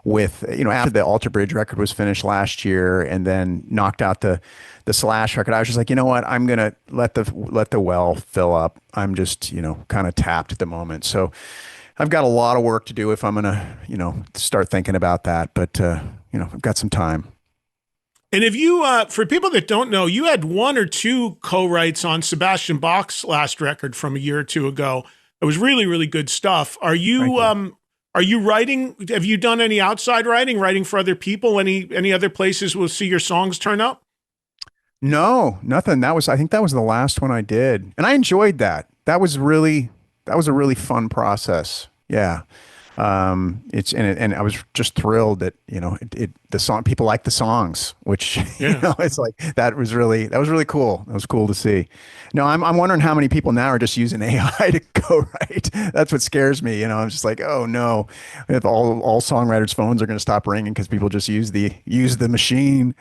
with, after the Alter Bridge record was finished last year and then knocked out the Slash record. I was just like, you know what? I'm going to let the well fill up. I'm just, kind of tapped at the moment. So I've got a lot of work to do if I'm going to, start thinking about that. But, I've got some time. And if you, for people that don't know, you had one or two co-writes on Sebastian Bach's last record from a year or two ago. It was really, really good stuff. Are you writing? Have you done any outside writing for other people? Any other places we'll see your songs turn up? No, nothing. I think that was the last one I did, and I enjoyed that. That was a really fun process. Yeah. And I was just thrilled that, the song, people like the songs, which, Yeah. it's like, that was really cool. That was cool to see. No, I'm wondering how many people now are just using AI to co-write. That's what scares me. I'm just like, oh no, if all songwriters' phones are going to stop ringing because people just use the machine.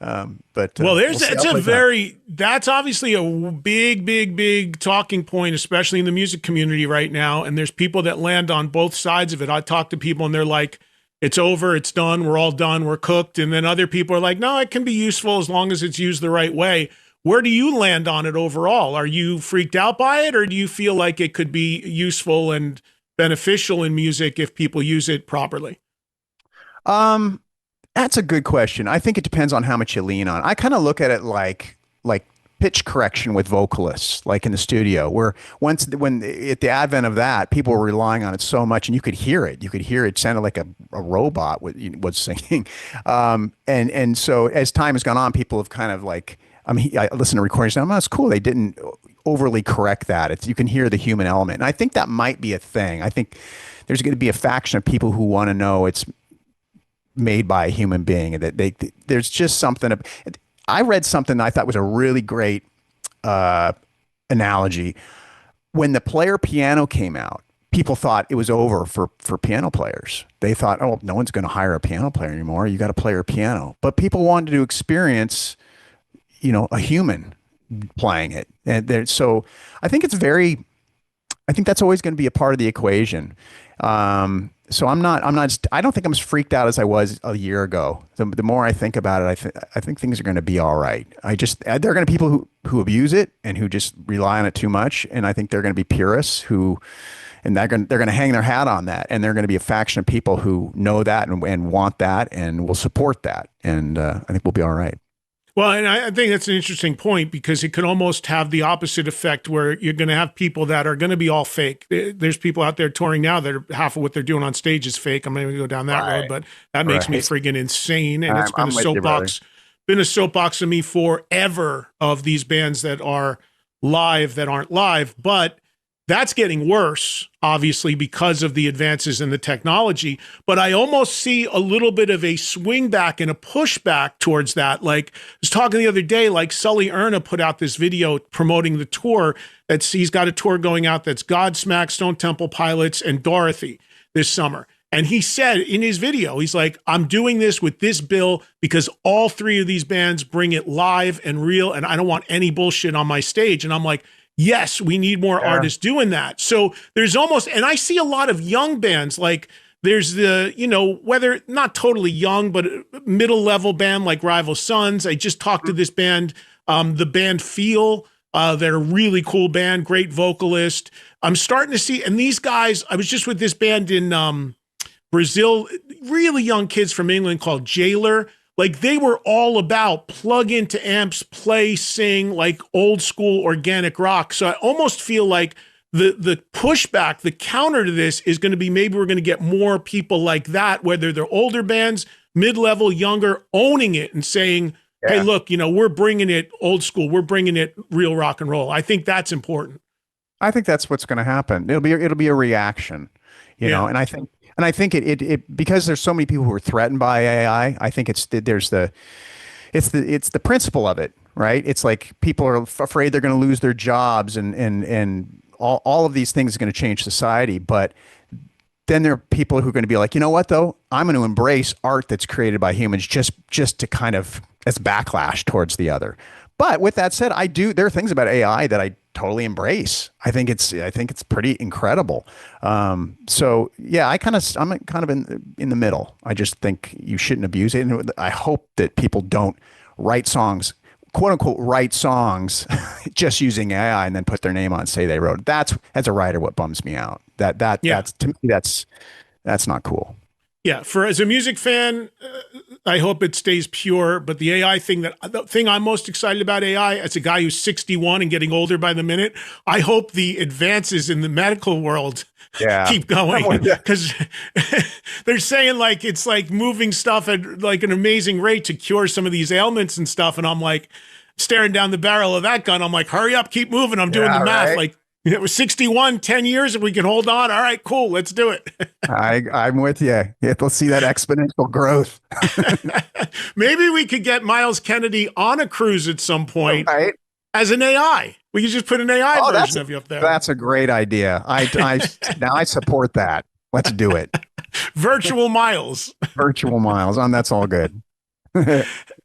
But well, that's obviously a big talking point, especially in the music community right now. And there's people that land on both sides of it. I talk to people and they're like, it's over, it's done, we're all done, we're cooked. And then other people are like, no, it can be useful as long as it's used the right way. Where do you land on it overall? Are you freaked out by it, or do you feel like it could be useful and beneficial in music if people use it properly? That's a good question. I think it depends on how much you lean on. I kind of look at it like pitch correction with vocalists, like in the studio, where when at the advent of that, people were relying on it so much, and you could hear it. You could hear it sounded like a robot was singing. And so as time has gone on, people have kind of like, I listen to recordings now. That's cool. They didn't overly correct that. You can hear the human element, and I think that might be a thing. I think there's going to be a faction of people who want to know it's made by a human being, and that there's just something. I read something that I thought was a really great analogy. When the player piano came out, people thought it was over for piano players. They thought, oh, no one's going to hire a piano player anymore. You got to play your piano. But people wanted to experience, a human playing it. And so I think that's always going to be a part of the equation. So I don't think I'm as freaked out as I was a year ago. The more I think about it, I think things are going to be all right. There are going to be people who abuse it and who just rely on it too much. And I think there are going to be purists and they're going to hang their hat on that, and they're going to be a faction of people who know that and want that and will support that, and I think we'll be all right. Well, and I think that's an interesting point, because it could almost have the opposite effect, where you're going to have people that are going to be all fake. There's people out there touring now that are, half of what they're doing on stage is fake. I'm not going to go down that road, but that makes me freaking insane. And it's been a soapbox to me forever of these bands that are live that aren't live. But that's getting worse, obviously, because of the advances in the technology. But I almost see a little bit of a swing back and a pushback towards that. Like, I was talking the other day, like Sully Erna put out this video promoting the tour. He's got a tour going out that's Godsmack, Stone Temple Pilots, and Dorothy this summer. And he said in his video, he's like, I'm doing this with this bill because all three of these bands bring it live and real, and I don't want any bullshit on my stage. And I'm like, yes, we need more artists doing that. So there's almost, and I see a lot of young bands, like there's the, whether not totally young, but middle level band like Rival Sons. I just talked to this band, the band Feel. They're a really cool band, great vocalist. I'm starting to see, and these guys, I was just with this band in Brazil, really young kids from England called Jailer. Like, they were all about plug into amps, play, sing, like old school organic rock. So I almost feel like the pushback, the counter to this is going to be, maybe we're going to get more people like that, whether they're older bands, mid-level, younger, owning it and saying, hey, look, we're bringing it old school. We're bringing it real rock and roll. I think that's important. I think that's what's going to happen. It'll be a reaction, know, and I think it because there's so many people who are threatened by AI. I think it's the principle of it, right? It's like people are afraid they're going to lose their jobs, and all of these things are going to change society. But then there are people who are going to be like, you know what, though, I'm going to embrace art that's created by humans just to kind of as backlash towards the other. But with that said, there are things about AI that I totally embrace. I think it's pretty incredible. So yeah, I'm kind of in the middle. I just think you shouldn't abuse it. And I hope that people don't write songs, quote unquote, write songs just using AI and then put their name on, say they wrote. That's as a writer what bums me out. That's to me, that's not cool. Yeah, as a music fan, I hope it stays pure. But the AI thing, the thing I'm most excited about AI, as a guy who's 61 and getting older by the minute, I hope the advances in the medical world keep going, because they're saying like it's like moving stuff at like an amazing rate to cure some of these ailments and stuff. And I'm like staring down the barrel of that gun. I'm like, hurry up, keep moving. I'm doing the math. Right? Like, it was 61, 10 years. If we can hold on. All right, cool. Let's do it. I'm with you. Let's see that exponential growth. Maybe we could get Myles Kennedy on a cruise at some point as an AI. We could just put an AI version of you up there. That's a great idea. Now I support that. Let's do it. Virtual Myles. Virtual Myles. That's all good.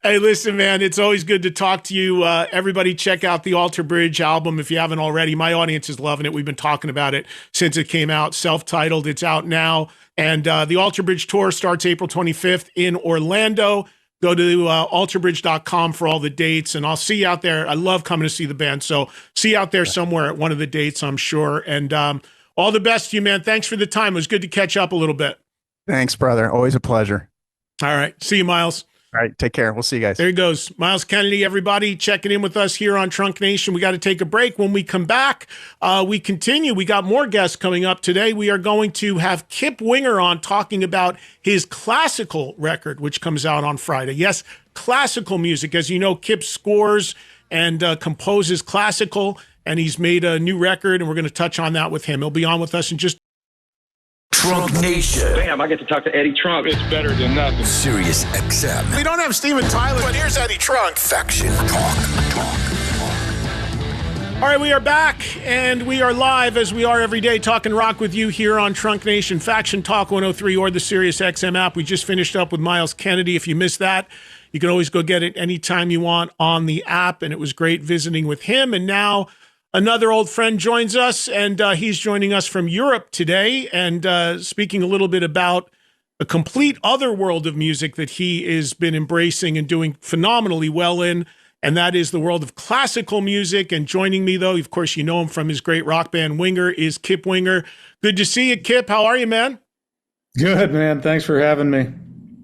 Hey, listen, man, it's always good to talk to you. Everybody check out the Alter Bridge album if you haven't already. My audience is loving it. We've been talking about it since it came out, self-titled. It's out now. And the Alter Bridge tour starts April 25th in Orlando. Go to alterbridge.com for all the dates, and I'll see you out there. I love coming to see the band. So see you out there somewhere at one of the dates, I'm sure. And all the best to you, man. Thanks for the time. It was good to catch up a little bit. Thanks, brother. Always a pleasure. All right. See you, Myles. All right, take care. We'll see you guys. There he goes. Myles Kennedy, everybody, checking in with us here on Trunk Nation. We got to take a break. When we come back, we continue. We got more guests coming up today. We are going to have Kip Winger on talking about his classical record, which comes out on Friday. Yes, classical music. As you know, Kip scores and composes classical, and he's made a new record, and we're going to touch on that with him. He'll be on with us in just Trunk Nation. Bam, I get to talk to Eddie Trunk. It's better than nothing. Sirius XM. We don't have Steven Tyler, but here's Eddie Trunk. Faction Talk. All right, we are back, and we are live as we are every day talking rock with you here on Trunk Nation, Faction Talk 103 or the Sirius XM app. We just finished up with Myles Kennedy. If you missed that, you can always go get it anytime you want on the app, and it was great visiting with him. And now another old friend joins us, and he's joining us from Europe today and speaking a little bit about a complete other world of music that he has been embracing and doing phenomenally well in. and that is the world of classical music. And joining me, though, of course, you know him from his great rock band Winger, is Kip Winger. Good to see you, Kip. How are you, man? Good, man. Thanks for having me.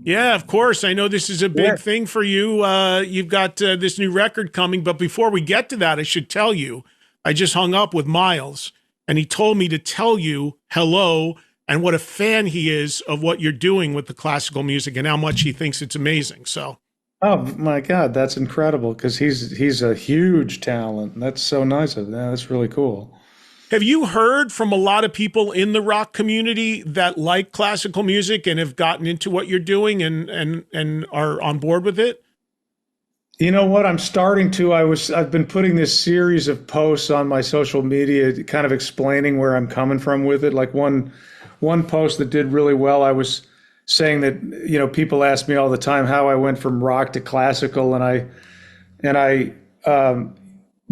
Yeah, of course. I know this is a big thing for you. You've got this new record coming, but before we get to that, I should tell you, I just hung up with Miles, and he told me to tell you hello and what a fan he is of what you're doing with the classical music and how much he thinks it's amazing. So, oh my God, that's incredible because he's a huge talent. That's so nice of him. Yeah, that's really cool. Have you heard from a lot of people in the rock community that like classical music and have gotten into what you're doing and are on board with it? You know what? I'm starting to. I've been putting this series of posts on my social media, kind of explaining where I'm coming from with it. Like one post that did really well, I was saying that, you know, people ask me all the time how I went from rock to classical, and I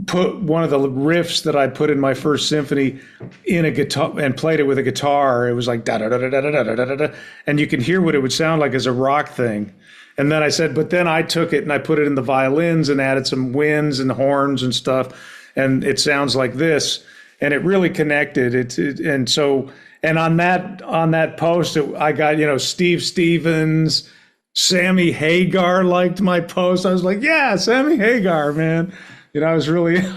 put one of the riffs that I put in my first symphony in a guitar and played it with a guitar. It was like da da da da da da da da da, and you can hear what it would sound like as a rock thing. And then I said, but then I took it and I put it in the violins and added some winds and horns and stuff, and it sounds like this. And it really connected. And on that post, I got, you know, Steve Stevens, Sammy Hagar liked my post. I was like, yeah, Sammy Hagar, man. You know, I was really into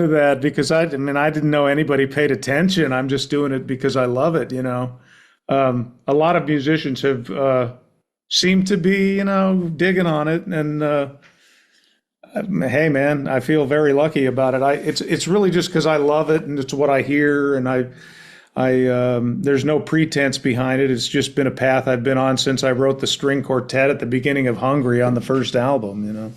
that because I didn't know anybody paid attention. I'm just doing it because I love it. You know, a lot of musicians have seemed to be, you know, digging on it, and hey, man, I feel very lucky about it. It's really just because I love it and it's what I hear, and I there's no pretense behind it. It's just been a path I've been on since I wrote the string quartet at the beginning of Hungry on the first album. You know.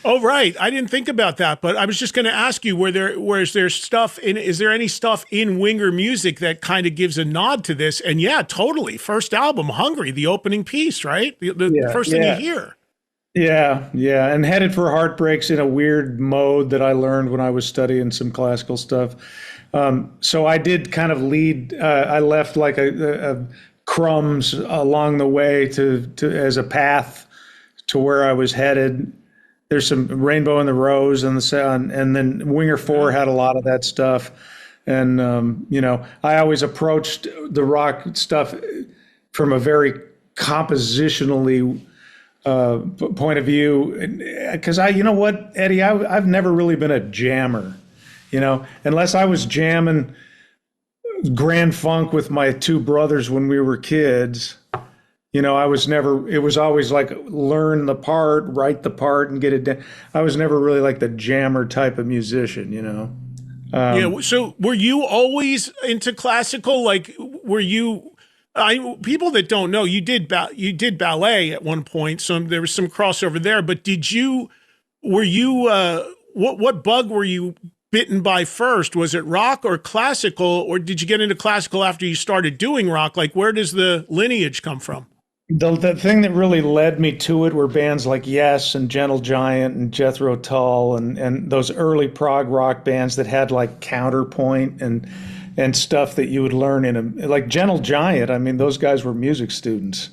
Oh, right. I didn't think about that, but I was just going to ask you, is there any stuff in Winger music that kind of gives a nod to this? And yeah, totally. First album, Hungry, the opening piece, right? The first thing you hear. Yeah. And Headed for Heartbreak's in a weird mode that I learned when I was studying some classical stuff. So I did kind of lead, I left like a crumbs along the way to as a path to where I was headed. There's some Rainbow in the Rose and the Sun, and then Winger 4 had a lot of that stuff. And, you know, I always approached the rock stuff from a very compositionally point of view. Because you know what, Eddie, I've never really been a jammer, you know, unless I was jamming Grand Funk with my two brothers when we were kids. You know, it was always like learn the part, write the part, and get it done. I was never really like the jammer type of musician, you know. Yeah. So were you always into classical? Like, were you, people that don't know, you did ballet at one point. So there was some crossover there, but what bug were you bitten by first? Was it rock or classical, or did you get into classical after you started doing rock? Like, where does the lineage come from? The thing that really led me to it were bands like Yes and Gentle Giant and Jethro Tull and those early prog rock bands that had like counterpoint and stuff that you would learn like Gentle Giant. I mean, those guys were music students,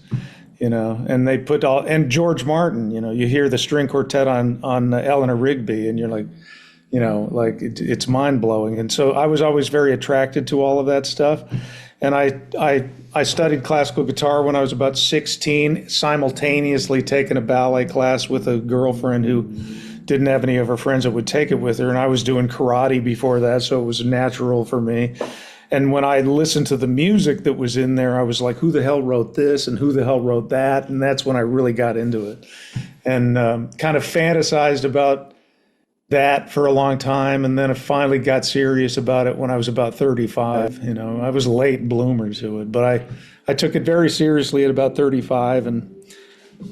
you know, and they put and George Martin, you know, you hear the string quartet on Eleanor Rigby and you're like, you know, like it's mind blowing. And so I was always very attracted to all of that stuff. And I studied classical guitar when I was about 16, simultaneously taking a ballet class with a girlfriend who didn't have any of her friends that would take it with her. And I was doing karate before that, so it was natural for me. And when I listened to the music that was in there, I was like, who the hell wrote this and who the hell wrote that? And that's when I really got into it and kind of fantasized about that for a long time, and then I finally got serious about it when I was about 35. You know, I was a late bloomer to it, but I took it very seriously at about 35, and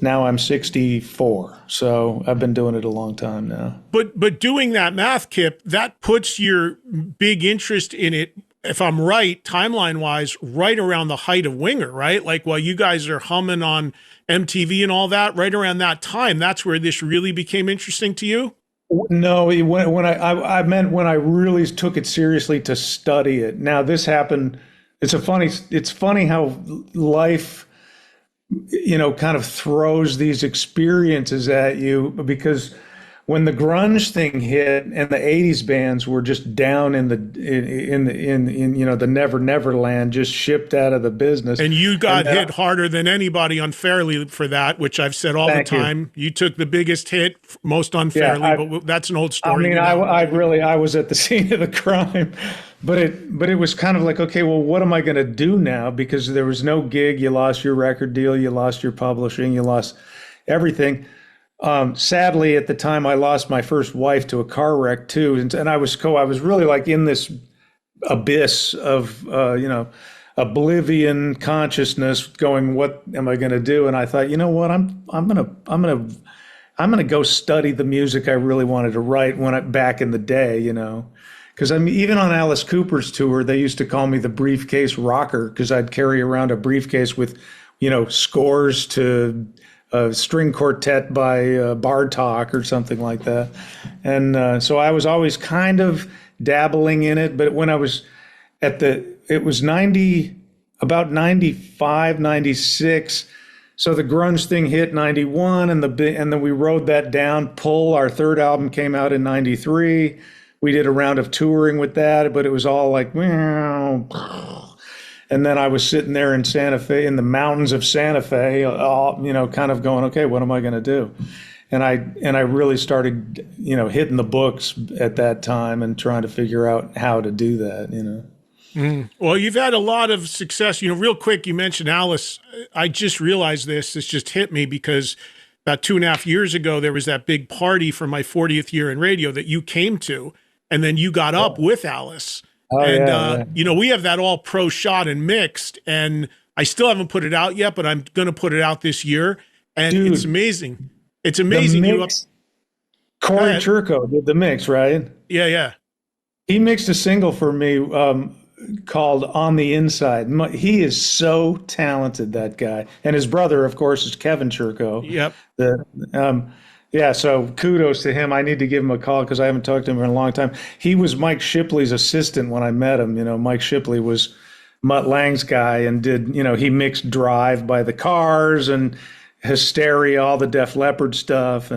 now I'm 64. So I've been doing it a long time now. But doing that math, Kip, that puts your big interest in it, if I'm right, timeline-wise, right around the height of Winger, right? Like while you guys are humming on MTV and all that, right around that time, that's where this really became interesting to you? No, I meant when I really took it seriously to study it. Now this happened. It's funny how life kind of throws these experiences at you, because when the grunge thing hit and the 80s bands were just down in the Never Never Land, just shipped out of the business. And you got hit harder than anybody unfairly for that, which I've said all the time. You took the biggest hit most unfairly, but that's an old story. I was at the scene of the crime, but it was kind of like, okay, well, what am I going to do now? Because there was no gig. You lost your record deal. You lost your publishing. You lost everything. Sadly, at the time, I lost my first wife to a car wreck too, and I was really like in this abyss of oblivion consciousness, going, what am I going to do? And I thought, you know what, I'm gonna go study the music I really wanted to write back in the day, because even on Alice Cooper's tour, they used to call me the briefcase rocker, because I'd carry around a briefcase with, scores to a string quartet by Bartok or something like that. And so I was always kind of dabbling in it. But when I was it was about 95, 96. So the grunge thing hit 91, and then we rode that down. Pull, our third album, came out in 93. We did a round of touring with that, but it was all like, and then I was sitting there in Santa Fe, in the mountains of Santa Fe, all, kind of going, okay, what am I going to do? And I really started, hitting the books at that time and trying to figure out how to do that, Well, you've had a lot of success. Real quick, you mentioned Alice. I just realized this just hit me, because about 2.5 years ago, there was that big party for my 40th year in radio that you came to, and then you got up with Alice. Oh, and, we have that all pro shot and mixed, and I still haven't put it out yet, but I'm going to put it out this year. And dude, it's amazing. It's amazing. Corey Churko did the mix, right? Yeah. He mixed a single for me called On the Inside. He is so talented, that guy. And his brother, of course, is Kevin Churko. Yep. Yeah, so kudos to him. I need to give him a call, because I haven't talked to him in a long time. He was Mike Shipley's assistant when I met him. Mike Shipley was Mutt Lange's guy, and did, he mixed Drive by the Cars and Hysteria, all the Def Leppard stuff.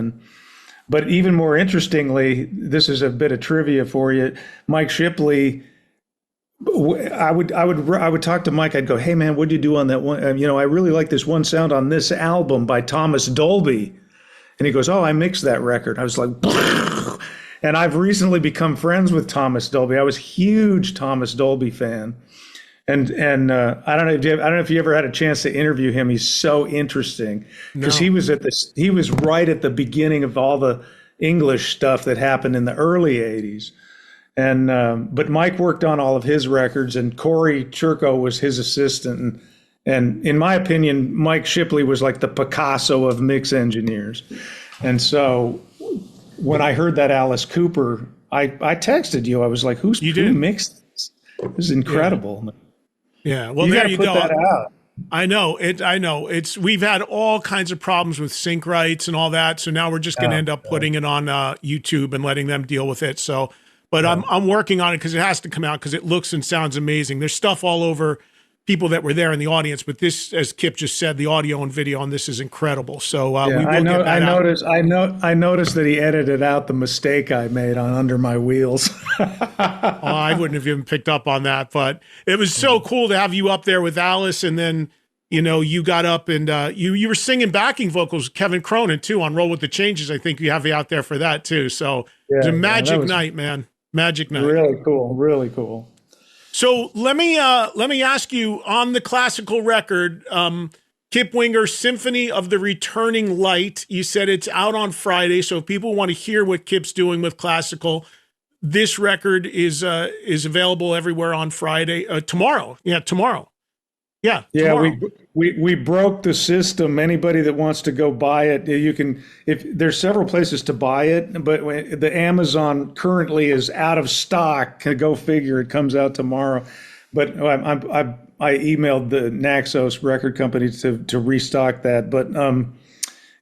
But even more interestingly, this is a bit of trivia for you. Mike Shipley, I would talk to Mike. I'd go, hey man, what'd you do on that one? I really like this one sound on this album by Thomas Dolby. And he goes, oh, I mixed that record. I was like, and I've recently become friends with Thomas Dolby. I was a huge Thomas Dolby fan. And I don't know if you ever had a chance to interview him. He's so interesting, because he was right at the beginning of all the English stuff that happened in the early 80s. And but Mike worked on all of his records, and Corey Churko was his assistant. And in my opinion, Mike Shipley was like the Picasso of mix engineers. And so when I heard that Alice Cooper, I texted you. I was like, who mixed this? This is incredible. Yeah. Well, you there you put go. That out. I know. We've had all kinds of problems with sync rights and all that. So now we're just going to end up putting it on YouTube and letting them deal with it. So, but I'm working on it, because it has to come out, because it looks and sounds amazing. There's stuff all over people that were there in the audience, but this, as Kip just said, the audio and video on this is incredible. So we will get that out. I noticed that he edited out the mistake I made on Under My Wheels. I wouldn't have even picked up on that, but it was so cool to have you up there with Alice. And then, you got up and you were singing backing vocals, Kevin Cronin too, on Roll with the Changes. I think you have you out there for that too. So it was a magic night, man. Magic night. Really cool. Really cool. So let me ask you, on the classical record, Kip Winger, Symphony of the Returning Light. You said it's out on Friday, so if people want to hear what Kip's doing with classical, this record is available everywhere on Friday. Tomorrow. Yeah, tomorrow. Yeah. Tomorrow. We broke the system. Anybody that wants to go buy it, you can. If there's several places to buy it, but the Amazon currently is out of stock. Go figure. It comes out tomorrow. But I emailed the Naxos record company to restock that. But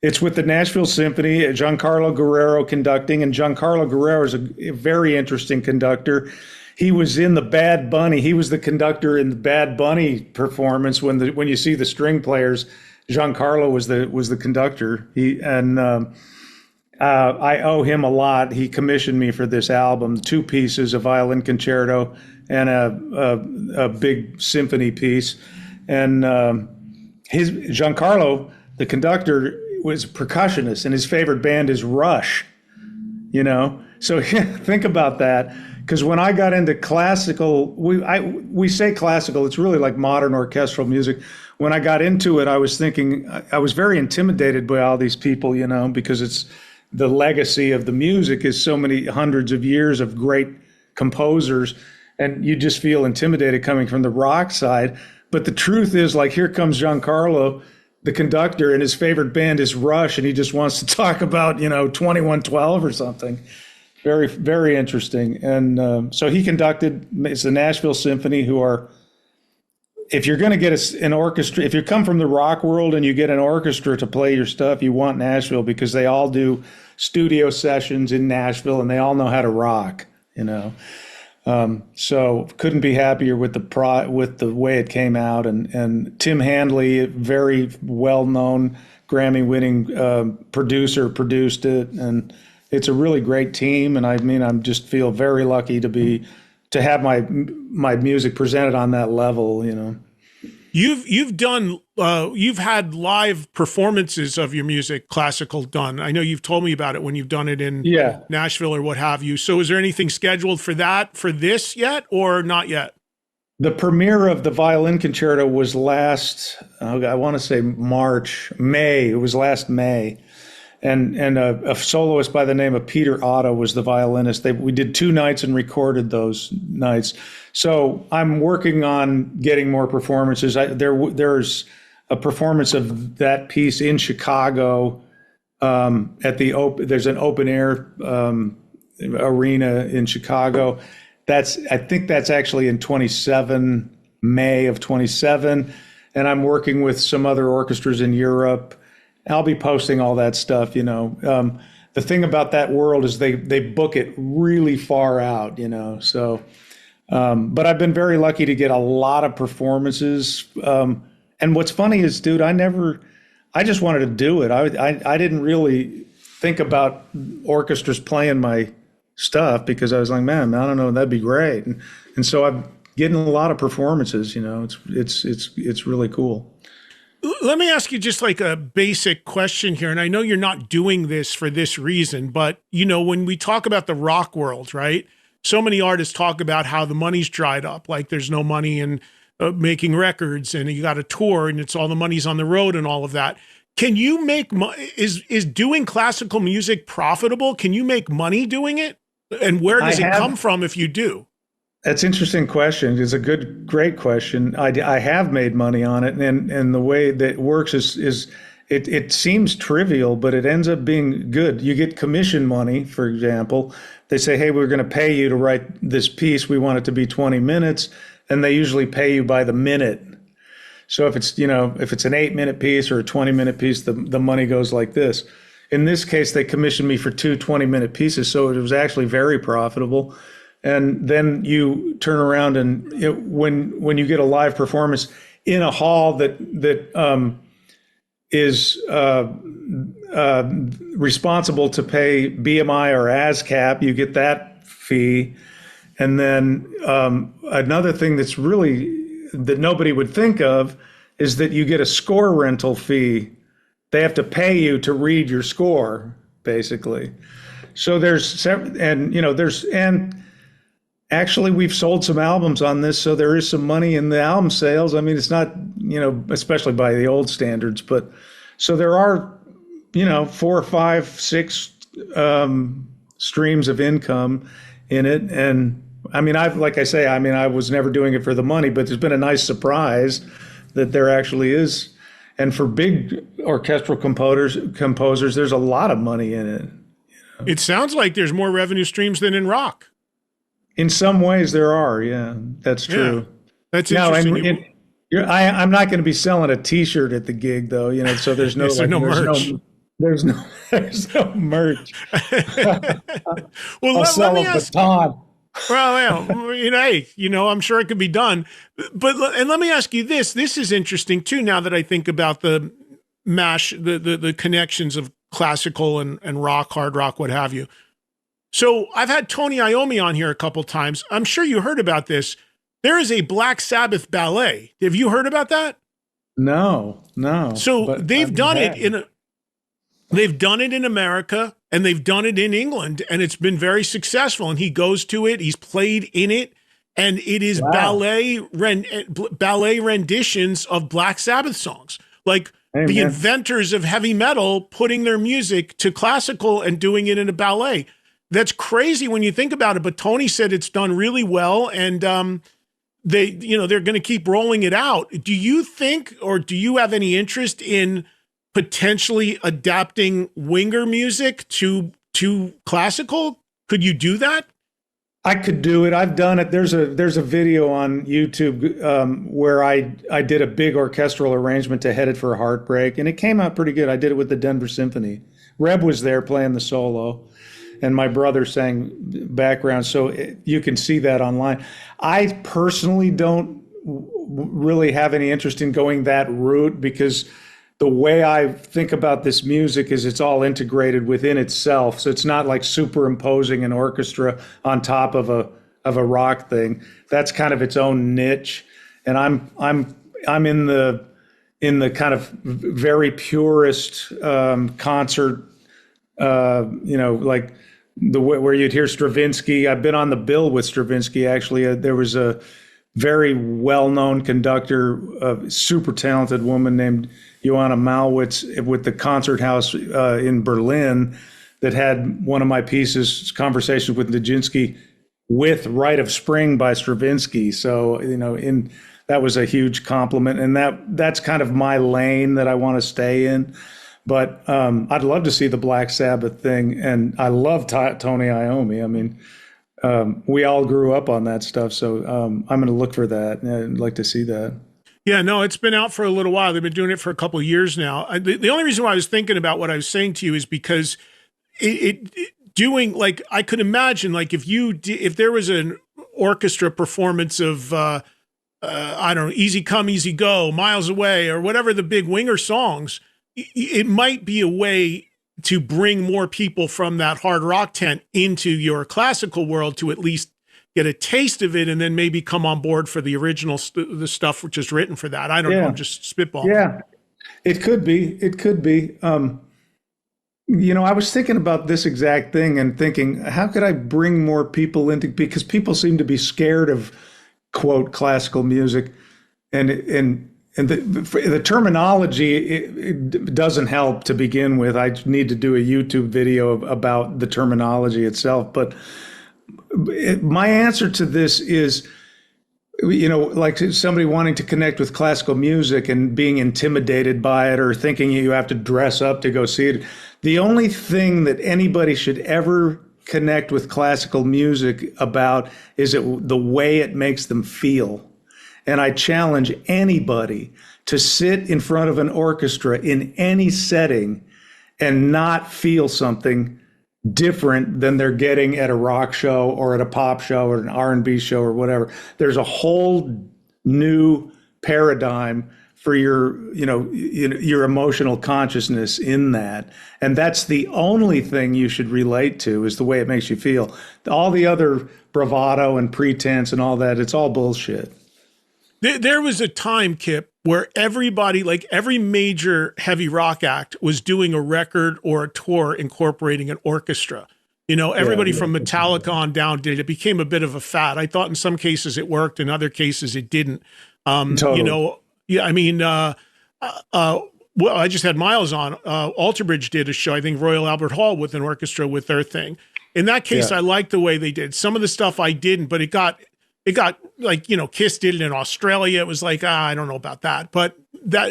it's with the Nashville Symphony, Giancarlo Guerrero conducting, and Giancarlo Guerrero is a very interesting conductor. He was in the Bad Bunny. He was the conductor in the Bad Bunny performance when you see the string players Giancarlo was the conductor. I owe him a lot. He commissioned me for this album, 2 pieces, a violin concerto and a big symphony piece. And Giancarlo, the conductor, was a percussionist, and his favorite band is Rush. So think about that. Because when I got into classical, we say classical, it's really like modern orchestral music. When I got into it, I was thinking, I was very intimidated by all these people, because it's the legacy of the music is so many hundreds of years of great composers, and you just feel intimidated coming from the rock side. But the truth is, like, here comes Giancarlo, the conductor, and his favorite band is Rush, and he just wants to talk about, 2112 or something. Very, very interesting. And so he conducted, it's the Nashville Symphony, who are, if you're going to get an orchestra, if you come from the rock world and you get an orchestra to play your stuff, you want Nashville, because they all do studio sessions in Nashville and they all know how to rock, So couldn't be happier with the way it came out. And Tim Handley, very well-known Grammy-winning producer, produced it. And it's a really great team. And I'm just feel very lucky to have my music presented on that level, You've done you've had live performances of your music, classical, done. I know you've told me about it when you've done it in Nashville or what have you. So is there anything scheduled for this yet, or not yet? The premiere of the violin concerto was last, I want to say May. It was last May. And a soloist by the name of Peter Otto was the violinist. We did 2 nights and recorded those nights. So I'm working on getting more performances. There's a performance of that piece in Chicago there's an open air arena in Chicago. I think that's actually in May of 27. And I'm working with some other orchestras in Europe. I'll be posting all that stuff, The thing about that world is they book it really far out, So, but I've been very lucky to get a lot of performances. And what's funny is, dude, I just wanted to do it. I didn't really think about orchestras playing my stuff, because I was like, man, I don't know, that'd be great. And so I'm getting a lot of performances. It's really cool. Let me ask you just like a basic question here. And I know you're not doing this for this reason, but when we talk about the rock world, right? So many artists talk about how the money's dried up. Like there's no money in making records, and you got to tour, and it's all the money's on the road and all of that. Can you make is doing classical music profitable? Can you make money doing it? And where does it come from if you do? That's an interesting question. It's a great question. I have made money on it, and the way that it works is it seems trivial, but it ends up being good. You get commission money, for example. They say, hey, we're going to pay you to write this piece. We want it to be 20 minutes, and they usually pay you by the minute. So if it's an 8-minute piece or a 20-minute piece, the money goes like this. In this case, they commissioned me for 2 20-minute pieces, so it was actually very profitable. And then you turn around and when you get a live performance in a hall that is responsible to pay BMI or ASCAP, you get that fee. And then another thing that nobody would think of is that you get a score rental fee. They have to pay you to read your score, basically. So actually, we've sold some albums on this, so there is some money in the album sales. I mean, it's not, especially by the old standards, but so there are, 4, 5, 6 streams of income in it. And I mean, I was never doing it for the money, but there's been a nice surprise that there actually is. And for big orchestral composers, there's a lot of money in it. It sounds like there's more revenue streams than in rock. In some ways, there are. Yeah, that's true. Yeah, that's interesting. I'm not going to be selling a T-shirt at the gig, though. So there's no merch. There's no merch. Well, let me ask. Baton. Well, hey, I'm sure it could be done. But let me ask you this. This is interesting too. Now that I think about the mash the connections of classical and rock, hard rock, what have you. So I've had Tony Iommi on here a couple times. I'm sure you heard about this. There is a Black Sabbath ballet. Have you heard about that? No. So they've done it they've done it in America and they've done it in England, and it's been very successful. And he goes to it. He's played in it. And it is ballet renditions of Black Sabbath songs. Like the inventors of heavy metal putting their music to classical and doing it in a ballet. That's crazy when you think about it. But Tony said it's done really well, and they're going to keep rolling it out. Do you think, or do you have any interest in potentially adapting winger music to classical? Could you do that? I could do it. I've done it. There's a video on YouTube where I did a big orchestral arrangement to Headed for Heartbreak, and it came out pretty good. I did it with the Denver Symphony. Reb was there playing the solo, and my brother sang background, so you can see that online. I personally don't really have any interest in going that route, because the way I think about this music is it's all integrated within itself. So it's not like superimposing an orchestra on top of a rock thing. That's kind of its own niche. And I'm in the kind of very purist concert, like where you'd hear Stravinsky. I've been on the bill with Stravinsky, actually. There was a very well-known conductor, a super talented woman named Joanna Malwitz with the Concert House in Berlin that had one of my pieces, Conversations with Nijinsky, with Rite of Spring by Stravinsky. So, that was a huge compliment. And that's kind of my lane that I want to stay in. But I'd love to see the Black Sabbath thing. And I love Tony Iommi. I mean, we all grew up on that stuff. So I'm going to look for that. I'd like to see that. Yeah, no, it's been out for a little while. They've been doing it for a couple of years now. The only reason why I was thinking about what I was saying to you is because I could imagine, like, if there was an orchestra performance of, I don't know, Easy Come, Easy Go, Miles Away, or whatever the big winger songs, it might be a way to bring more people from that hard rock tent into your classical world to at least get a taste of it, and then maybe come on board for the original the stuff which is written for that. I don't know. I'm just spitballing. Yeah, it could be. It could be. I was thinking about this exact thing and thinking, how could I bring more people into, because people seem to be scared of, quote, classical music, and the terminology it doesn't help to begin with. I need to do a YouTube video about the terminology itself, but my answer to this is, like somebody wanting to connect with classical music and being intimidated by it or thinking you have to dress up to go see it. The only thing that anybody should ever connect with classical music about is the way it makes them feel. And I challenge anybody to sit in front of an orchestra in any setting and not feel something different than they're getting at a rock show or at a pop show or an R&B show or whatever. There's a whole new paradigm for your emotional consciousness in that. And that's the only thing you should relate to, is the way it makes you feel. All the other bravado and pretense and all that, it's all bullshit. There was a time, Kip, where everybody, like every major heavy rock act, was doing a record or a tour incorporating an orchestra. Everybody from Metallica on down did it. It became a bit of a fad. I thought in some cases it worked, in other cases it didn't. Totally. Well, I just had Miles on. Alter Bridge did a show, I think Royal Albert Hall, with an orchestra with their thing. In that case, I liked the way they did. Some of the stuff I didn't, but it got like, Kiss did it in Australia. It was like, I don't know about that. But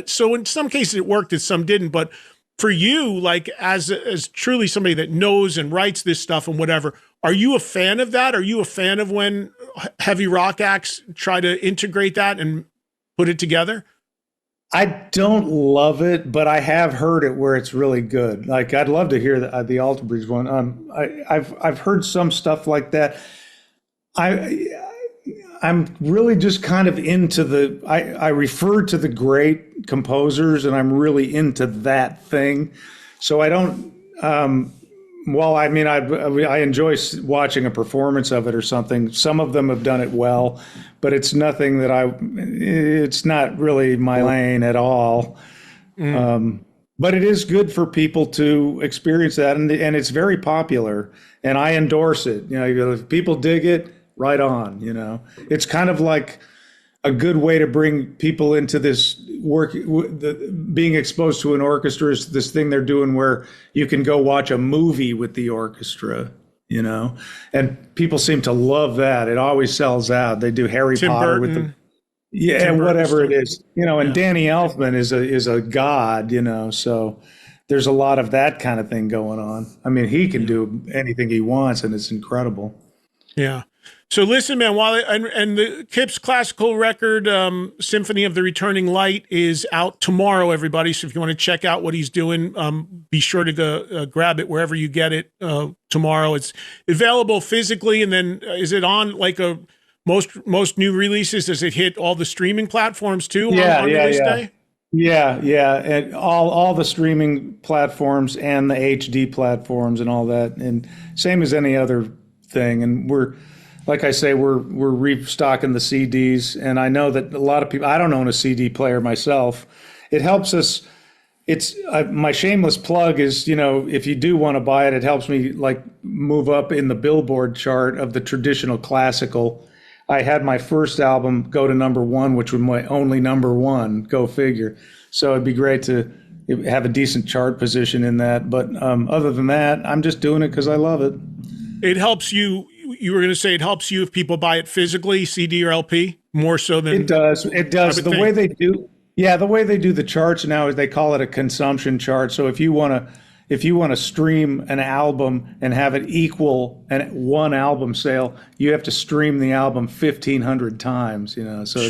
so in some cases it worked and some didn't. But for you, like as truly somebody that knows and writes this stuff and whatever, are you a fan of that? Are you a fan of when heavy rock acts try to integrate that and put it together? I don't love it, but I have heard it where it's really good. Like, I'd love to hear the Alter Bridge one. I've heard some stuff like that. I'm really just kind of into I refer to the great composers, and I'm really into that thing. So I don't. Well, I mean, I enjoy watching a performance of it or something. Some of them have done it well, but it's nothing that it's not really my lane at all. But it is good for people to experience that, and it's very popular, and I endorse it. You know, if people dig it, right on. You know, it's kind of like a good way to bring people into this work. Being exposed to an orchestra is this thing they're doing where you can go watch a movie with the orchestra, you know, and people seem to love that. It always sells out. They do Harry Tim Potter Burton. with and whatever it is, you know, and Danny Elfman is a god, you know, so there's a lot of that kind of thing going on. I mean, he can do anything he wants, and it's incredible. Yeah. So listen, man, and the Kip's classical record, Symphony of the Returning Light, is out tomorrow, everybody. So if you want to check out what he's doing, be sure to go grab it wherever you get it tomorrow. It's available physically, and then is it on like most new releases? Does it hit all the streaming platforms too on release day? Yeah, and all the streaming platforms and the HD platforms and all that, and same as any other thing. And we're, like I say, we're restocking the CDs, and I know that a lot of people. I don't own a CD player myself. It helps us. It's my shameless plug is, you know, if you do want to buy it, it helps me like move up in the Billboard chart of the traditional classical. I had my first album go to #1, which was my only #1. Go figure. So it'd be great to have a decent chart position in that. But other than that, I'm just doing it because I love it. It helps you. You were going to say it helps you if people buy it physically, CD or LP, more so than it does. It does. The way they do, the way they do the charts now is they call it a consumption chart. So if you want to stream an album and have it equal one album sale, you have to stream the album 1,500 times. You know, so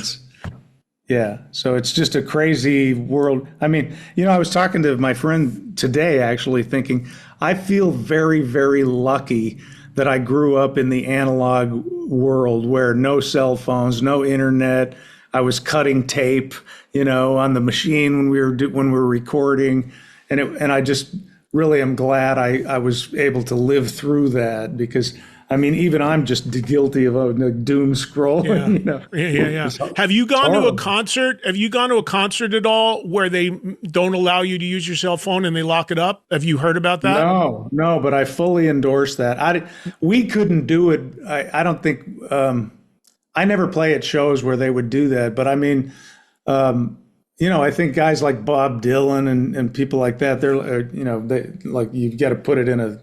it's just a crazy world. I mean, you know, I was talking to my friend today, actually thinking I feel very, very lucky that I grew up in the analog world where no cell phones, no internet. I was cutting tape, you know, on the machine when we were recording, and I just really am glad I was able to live through that, because I mean, even I'm just guilty of doom scrolling. Yeah. You know? Yeah. Have you gone to a concert? Have you gone to a concert at all where they don't allow you to use your cell phone and they lock it up? Have you heard about that? No, but I fully endorse that. We couldn't do it. I don't think. I never play at shows where they would do that. But I mean, you know, I think guys like Bob Dylan and people like that, they're, you know, you've got to put it in a.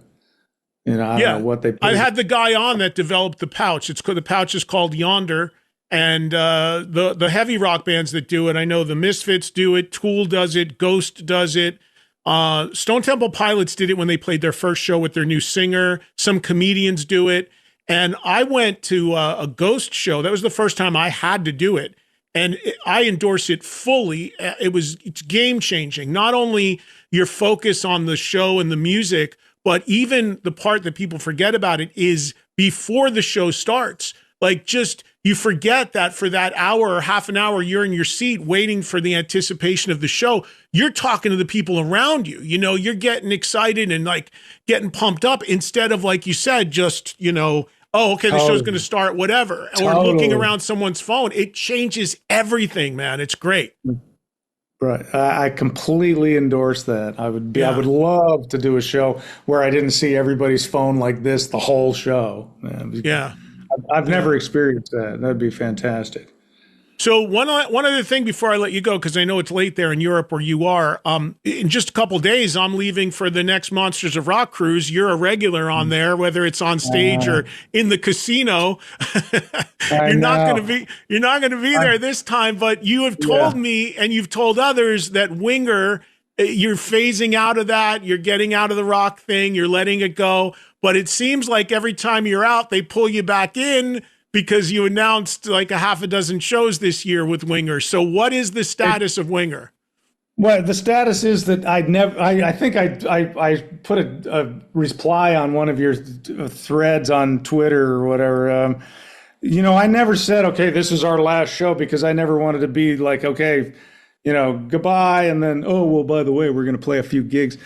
You know, I don't know what they. I had the guy on that developed the pouch. The pouch is called Yonder, and the heavy rock bands that do it, I know the Misfits do it, Tool does it, Ghost does it, Stone Temple Pilots did it when they played their first show with their new singer. Some comedians do it, and I went to a Ghost show. That was the first time I had to do it, and I endorse it fully. It's game changing. Not only your focus on the show and the music, but even the part that people forget about it is before the show starts. Like, just, you forget that for that hour or half an hour you're in your seat waiting for the anticipation of the show. You're talking to the people around you. You know, you're getting excited and like getting pumped up instead of, like you said, just, you know, oh, okay, the show's going to start, whatever. Or looking around someone's phone. It changes everything, man. It's great. Right. I completely endorse that. I would love to do a show where I didn't see everybody's phone like this the whole show. Yeah. I've never experienced that. That'd be fantastic. So one other thing before I let you go, because I know it's late there in Europe where you are. In just a couple days, I'm leaving for the next Monsters of Rock cruise. You're a regular on there, whether it's on stage or in the casino. You're not going to be there this time. But you have told me, and you've told others, that Winger, you're phasing out of that. You're getting out of the rock thing. You're letting it go. But it seems like every time you're out, they pull you back in, because you announced like a half a dozen shows this year with Winger. So what is the status of Winger? Well, the status is that I think I put a reply on one of your threads on Twitter or whatever. You know, I never said, okay, this is our last show, because I never wanted to be like, okay, goodbye, and then, oh, well, by the way, we're going to play a few gigs.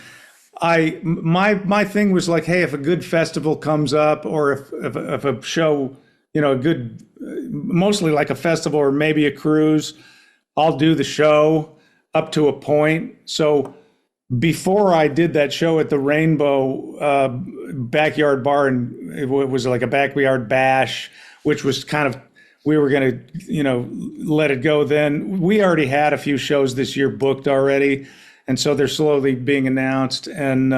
My thing was like, hey, if a good festival comes up, or if a show, a good, mostly like a festival or maybe a cruise, I'll do the show up to a point. So before I did that show at the Rainbow Backyard Bar, and it was like a backyard bash, which was kind of, we were going to, let it go then. We already had a few shows this year booked already. And so they're slowly being announced. And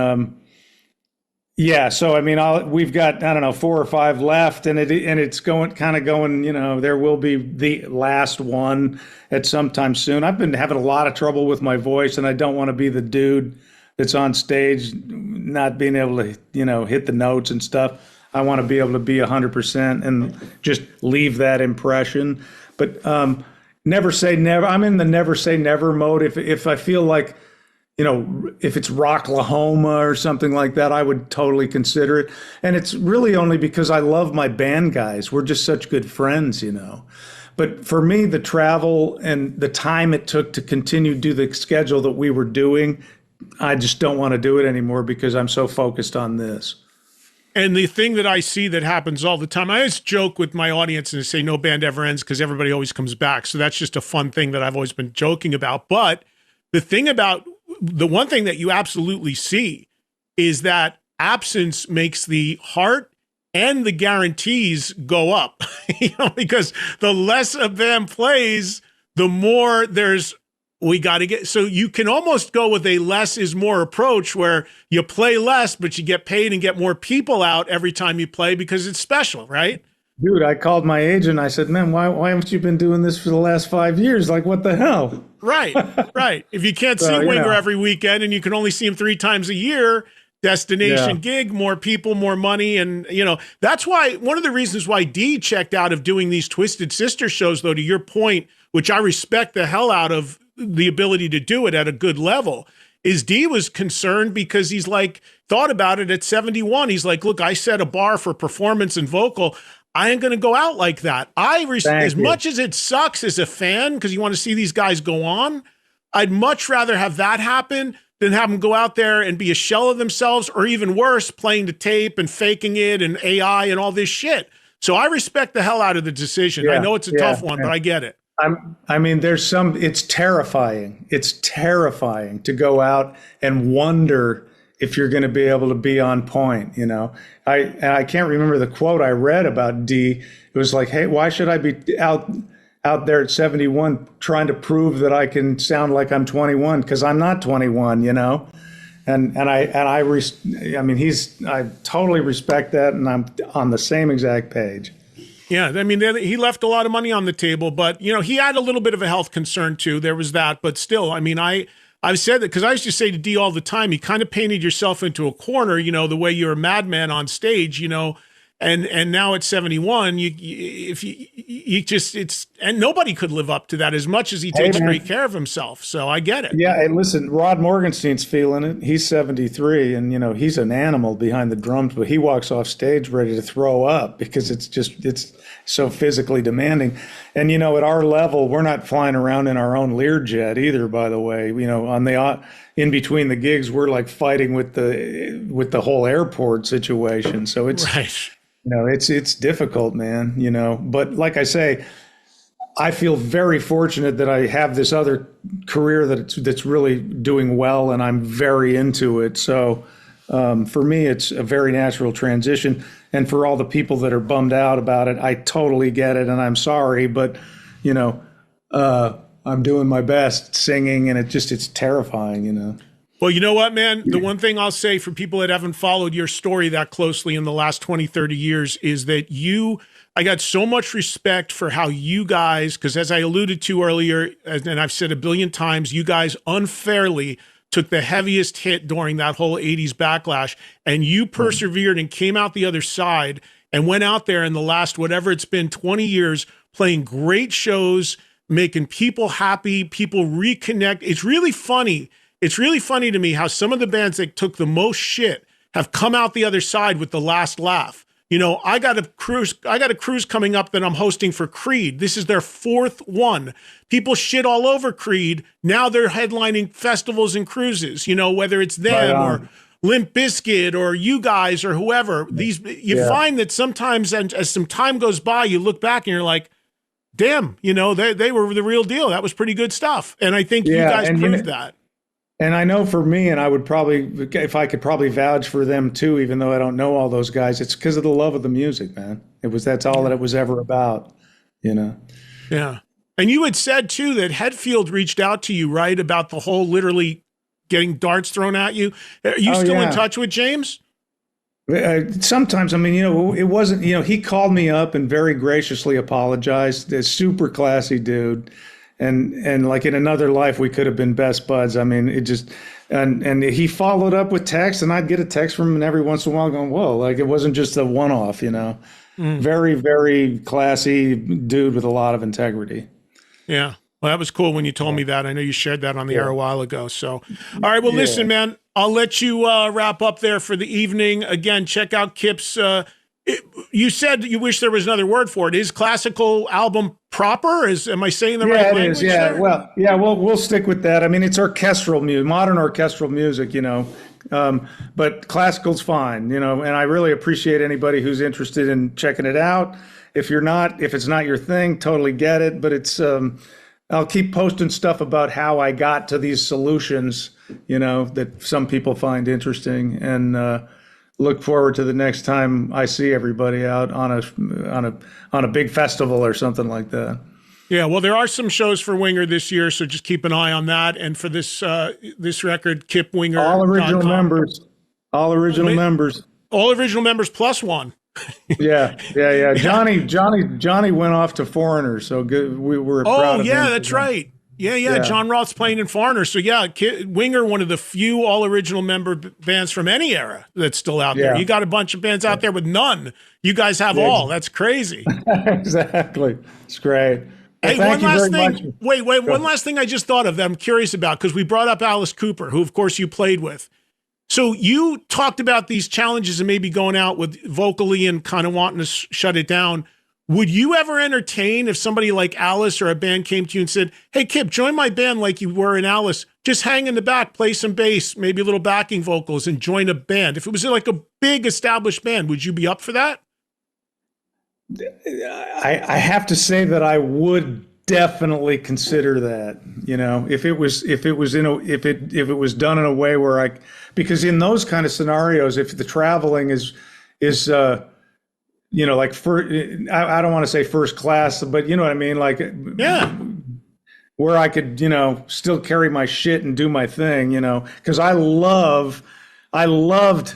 so, I mean, we've got, I don't know, 4 or 5 left, and it's going, there will be the last one at some time soon. I've been having a lot of trouble with my voice, and I don't want to be the dude that's on stage not being able to, hit the notes and stuff. I want to be able to be 100% and just leave that impression. But never say never. I'm in the never say never mode. If I feel like, if it's Rocklahoma or something like that, I would totally consider it. And it's really only because I love my band guys. We're just such good friends, But for me, the travel and the time it took to continue to do the schedule that we were doing, I just don't want to do it anymore because I'm so focused on this. And the thing that I see that happens all the time, I always joke with my audience and say no band ever ends because everybody always comes back. So that's just a fun thing that I've always been joking about. But the one thing that you absolutely see is that absence makes the heart and the guarantees go up, because the less a band plays, the more we got to get. So you can almost go with a less is more approach where you play less, but you get paid and get more people out every time you play because it's special, right? Dude, I called my agent. I said, man, why haven't you been doing this for the last 5 years? Like, what the hell? Right. If you can't see Winger every weekend and you can only see him 3 times a year, destination gig, more people, more money. And, that's why one of the reasons why Dee checked out of doing these Twisted Sister shows, though, to your point, which I respect the hell out of the ability to do it at a good level, is Dee was concerned because he's like, thought about it at 71. He's like, look, I set a bar for performance and vocal. I ain't going to go out like that. Much as it sucks as a fan, because you want to see these guys go on, I'd much rather have that happen than have them go out there and be a shell of themselves, or even worse, playing the tape and faking it and AI and all this shit. So I respect the hell out of the decision. I know it's a tough one, but I get it. It's terrifying. It's terrifying to go out and wonder if you're going to be able to be on point, I can't remember the quote I read about Dee. It was like, hey, why should I be out there at 71 trying to prove that I can sound like I'm 21? Because I'm not 21, I totally respect that, and I'm on the same exact page. Yeah, I mean, he left a lot of money on the table, but, he had a little bit of a health concern too. There was that, but still, I mean, I've said that because I used to say to Dee all the time, you kind of painted yourself into a corner, the way you're a madman on stage, and now at 71, and nobody could live up to that as much as he takes great care of himself. So I get it. Yeah. And listen, Rod Morgenstein's feeling it. He's 73 and, he's an animal behind the drums, but he walks off stage ready to throw up because it's so physically demanding. And, at our level, we're not flying around in our own Learjet either, by the way. In between the gigs, we're like fighting with the whole airport situation. So it's, right. It's difficult, man, but like I say, I feel very fortunate that I have this other career that's really doing well, and I'm very into it. So for me, it's a very natural transition. And for all the people that are bummed out about it, I totally get it, and I'm sorry, but I'm doing my best singing, and it's terrifying, Well, you know what, man? The one thing I'll say for people that haven't followed your story that closely in the last 20, 30 years is that I got so much respect for how you guys, because as I alluded to earlier, and I've said a billion times, you guys unfairly took the heaviest hit during that whole 80s backlash, and you persevered and came out the other side and went out there in the last, whatever it's been, 20 years, playing great shows, making people happy, people reconnect. It's really funny. It's really funny to me how some of the bands that took the most shit have come out the other side with the last laugh. You know, I got a cruise coming up that I'm hosting for Creed. This is their 4th one. People shit all over Creed. Now they're headlining festivals and cruises, you know, whether it's them or Limp Bizkit or you guys or whoever. You find that sometimes, and as some time goes by, you look back and you're like, damn, you know, they were the real deal. That was pretty good stuff. And I think you guys proved that. And I know for me, and I would probably, if I could probably vouch for them too, even though I don't know all those guys, it's because of the love of the music, man. That's all that it was ever about, you know? Yeah. And you had said too that Hetfield reached out to you, right? About the whole literally getting darts thrown at you. Are you still in touch with James? Sometimes, I mean, you know, it wasn't, you know, he called me up and very graciously apologized. A super classy dude. And like in another life, we could have been best buds. I mean, it just, and he followed up with text, and I'd get a text from him every once in a while going, whoa, like it wasn't just a one-off, you know. Very, very classy dude with a lot of integrity. Yeah. Well, that was cool when you told me that. I know you shared that on the air a while ago. So, all right. Well, listen, man, I'll let you wrap up there for the evening. Again, check out Kip's. You said you wish there was another word for it. Is classical album proper? Am I saying the right language? It is. Yeah. There? Well, we'll stick with that. I mean, it's orchestral music, modern orchestral music, you know. But classical's fine, you know. And I really appreciate anybody who's interested in checking it out. If it's not your thing, totally get it. But it's. I'll keep posting stuff about how I got to these solutions, you know, that some people find interesting, and look forward to the next time I see everybody out on a big festival or something like that. Yeah, well, there are some shows for Winger this year, so just keep an eye on that. And for this record, Kip Winger, all original members, all original members plus one. Yeah. Johnny went off to Foreigner, so good. We were proud of him. Oh, yeah, that's right. Yeah. John Roth's playing in Foreigner. So, yeah, Winger, one of the few all-original member bands from any era that's still out there. You got a bunch of bands out there with none. You guys have all. That's crazy. Exactly. It's great. Hey, one last thing. Wait. One last thing I just thought of that I'm curious about, because we brought up Alice Cooper, who, of course, you played with. So you talked about these challenges and maybe going out with vocally and kind of wanting to shut it down. Would you ever entertain if somebody like Alice or a band came to you and said, hey, Kip, join my band like you were in Alice. Just hang in the back, play some bass, maybe a little backing vocals, and join a band. If it was like a big established band, would you be up for that? I have to say that I would definitely consider that, you know, if it was done in a way where because in those kind of scenarios, if the traveling is you know, like I don't want to say first class, but you know what I mean? Like, where I could, you know, still carry my shit and do my thing, you know, because I loved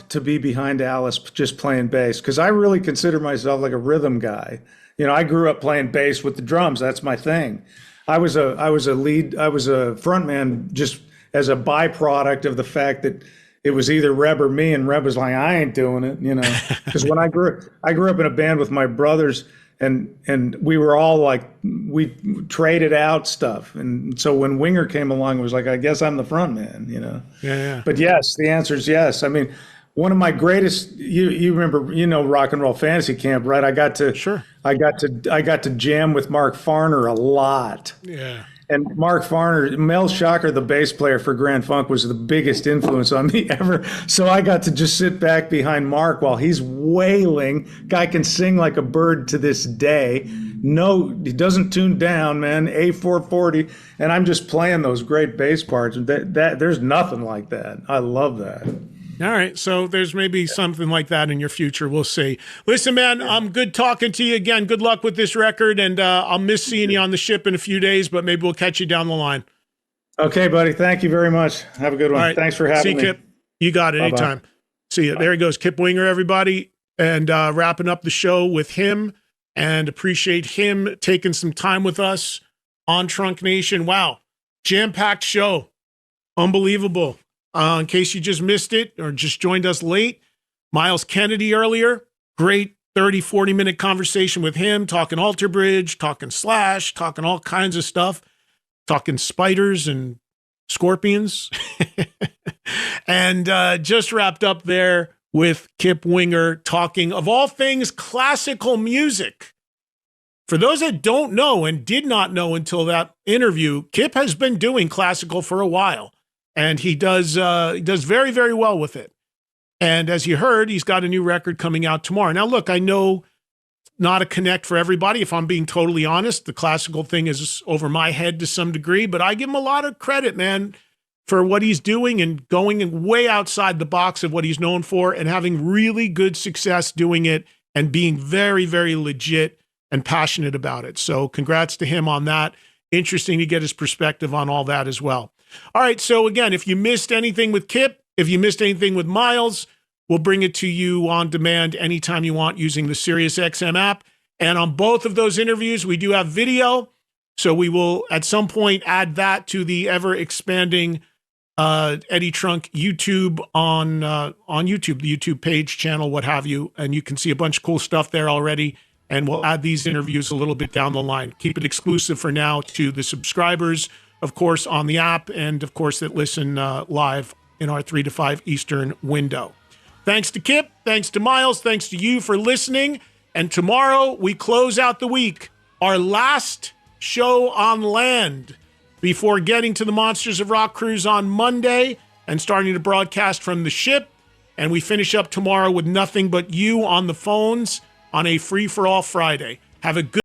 to be behind Alice just playing bass, because I really consider myself like a rhythm guy. You know, I grew up playing bass with the drums. That's my thing. I was a frontman just as a byproduct of the fact that it was either Reb or me, and Reb was like, I ain't doing it, you know, because when I grew up in a band with my brothers, and we were all like, we traded out stuff. And so when Winger came along, it was like, I guess I'm the front man, you know? Yeah. But yes, the answer is yes. I mean, one of my greatest, you remember, you know, Rock and Roll Fantasy Camp, right? I got to jam with Mark Farner a lot. Yeah. And Mark Farner, Mel Shocker, the bass player for Grand Funk, was the biggest influence on me ever. So I got to just sit back behind Mark while he's wailing. Guy can sing like a bird to this day. No, he doesn't tune down, man. A440, and I'm just playing those great bass parts. That there's nothing like that. I love that. All right. So there's maybe something like that in your future. We'll see. Listen, man, I'm good talking to you again. Good luck with this record. And I'll miss seeing you on the ship in a few days, but maybe we'll catch you down the line. Okay, buddy. Thank you very much. Have a good one. All right. Thanks for having me. See you, Kip. You got it. Bye-bye. Anytime. See you. There he goes. Kip Winger, everybody. And wrapping up the show with him, and appreciate him taking some time with us on Trunk Nation. Wow. Jam-packed show. Unbelievable. In case you just missed it or just joined us late, Miles Kennedy earlier, great 30, 40-minute conversation with him, talking Alter Bridge, talking Slash, talking all kinds of stuff, talking spiders and scorpions. And just wrapped up there with Kip Winger talking, of all things, classical music. For those that don't know and did not know until that interview, Kip has been doing classical for a while, and he does very, very well with it. And as you heard, he's got a new record coming out tomorrow. Now, look, I know not a connect for everybody. If I'm being totally honest, the classical thing is over my head to some degree, but I give him a lot of credit, man, for what he's doing and going way outside the box of what he's known for and having really good success doing it and being very, very legit and passionate about it. So congrats to him on that. Interesting to get his perspective on all that as well. All right. So again, if you missed anything with Kip, if you missed anything with Miles, we'll bring it to you on demand anytime you want using the SiriusXM app. And on both of those interviews, we do have video. So we will at some point add that to the ever expanding Eddie Trunk YouTube on YouTube, the YouTube page, channel, what have you. And you can see a bunch of cool stuff there already. And we'll add these interviews a little bit down the line. Keep it exclusive for now to the subscribers, of course, on the app, and of course that listen live in our 3 to 5 Eastern window. Thanks to Kip. Thanks to Miles. Thanks to you for listening. And tomorrow we close out the week, our last show on land before getting to the Monsters of Rock cruise on Monday and starting to broadcast from the ship. And we finish up tomorrow with nothing but you on the phones on a free-for-all Friday. Have a good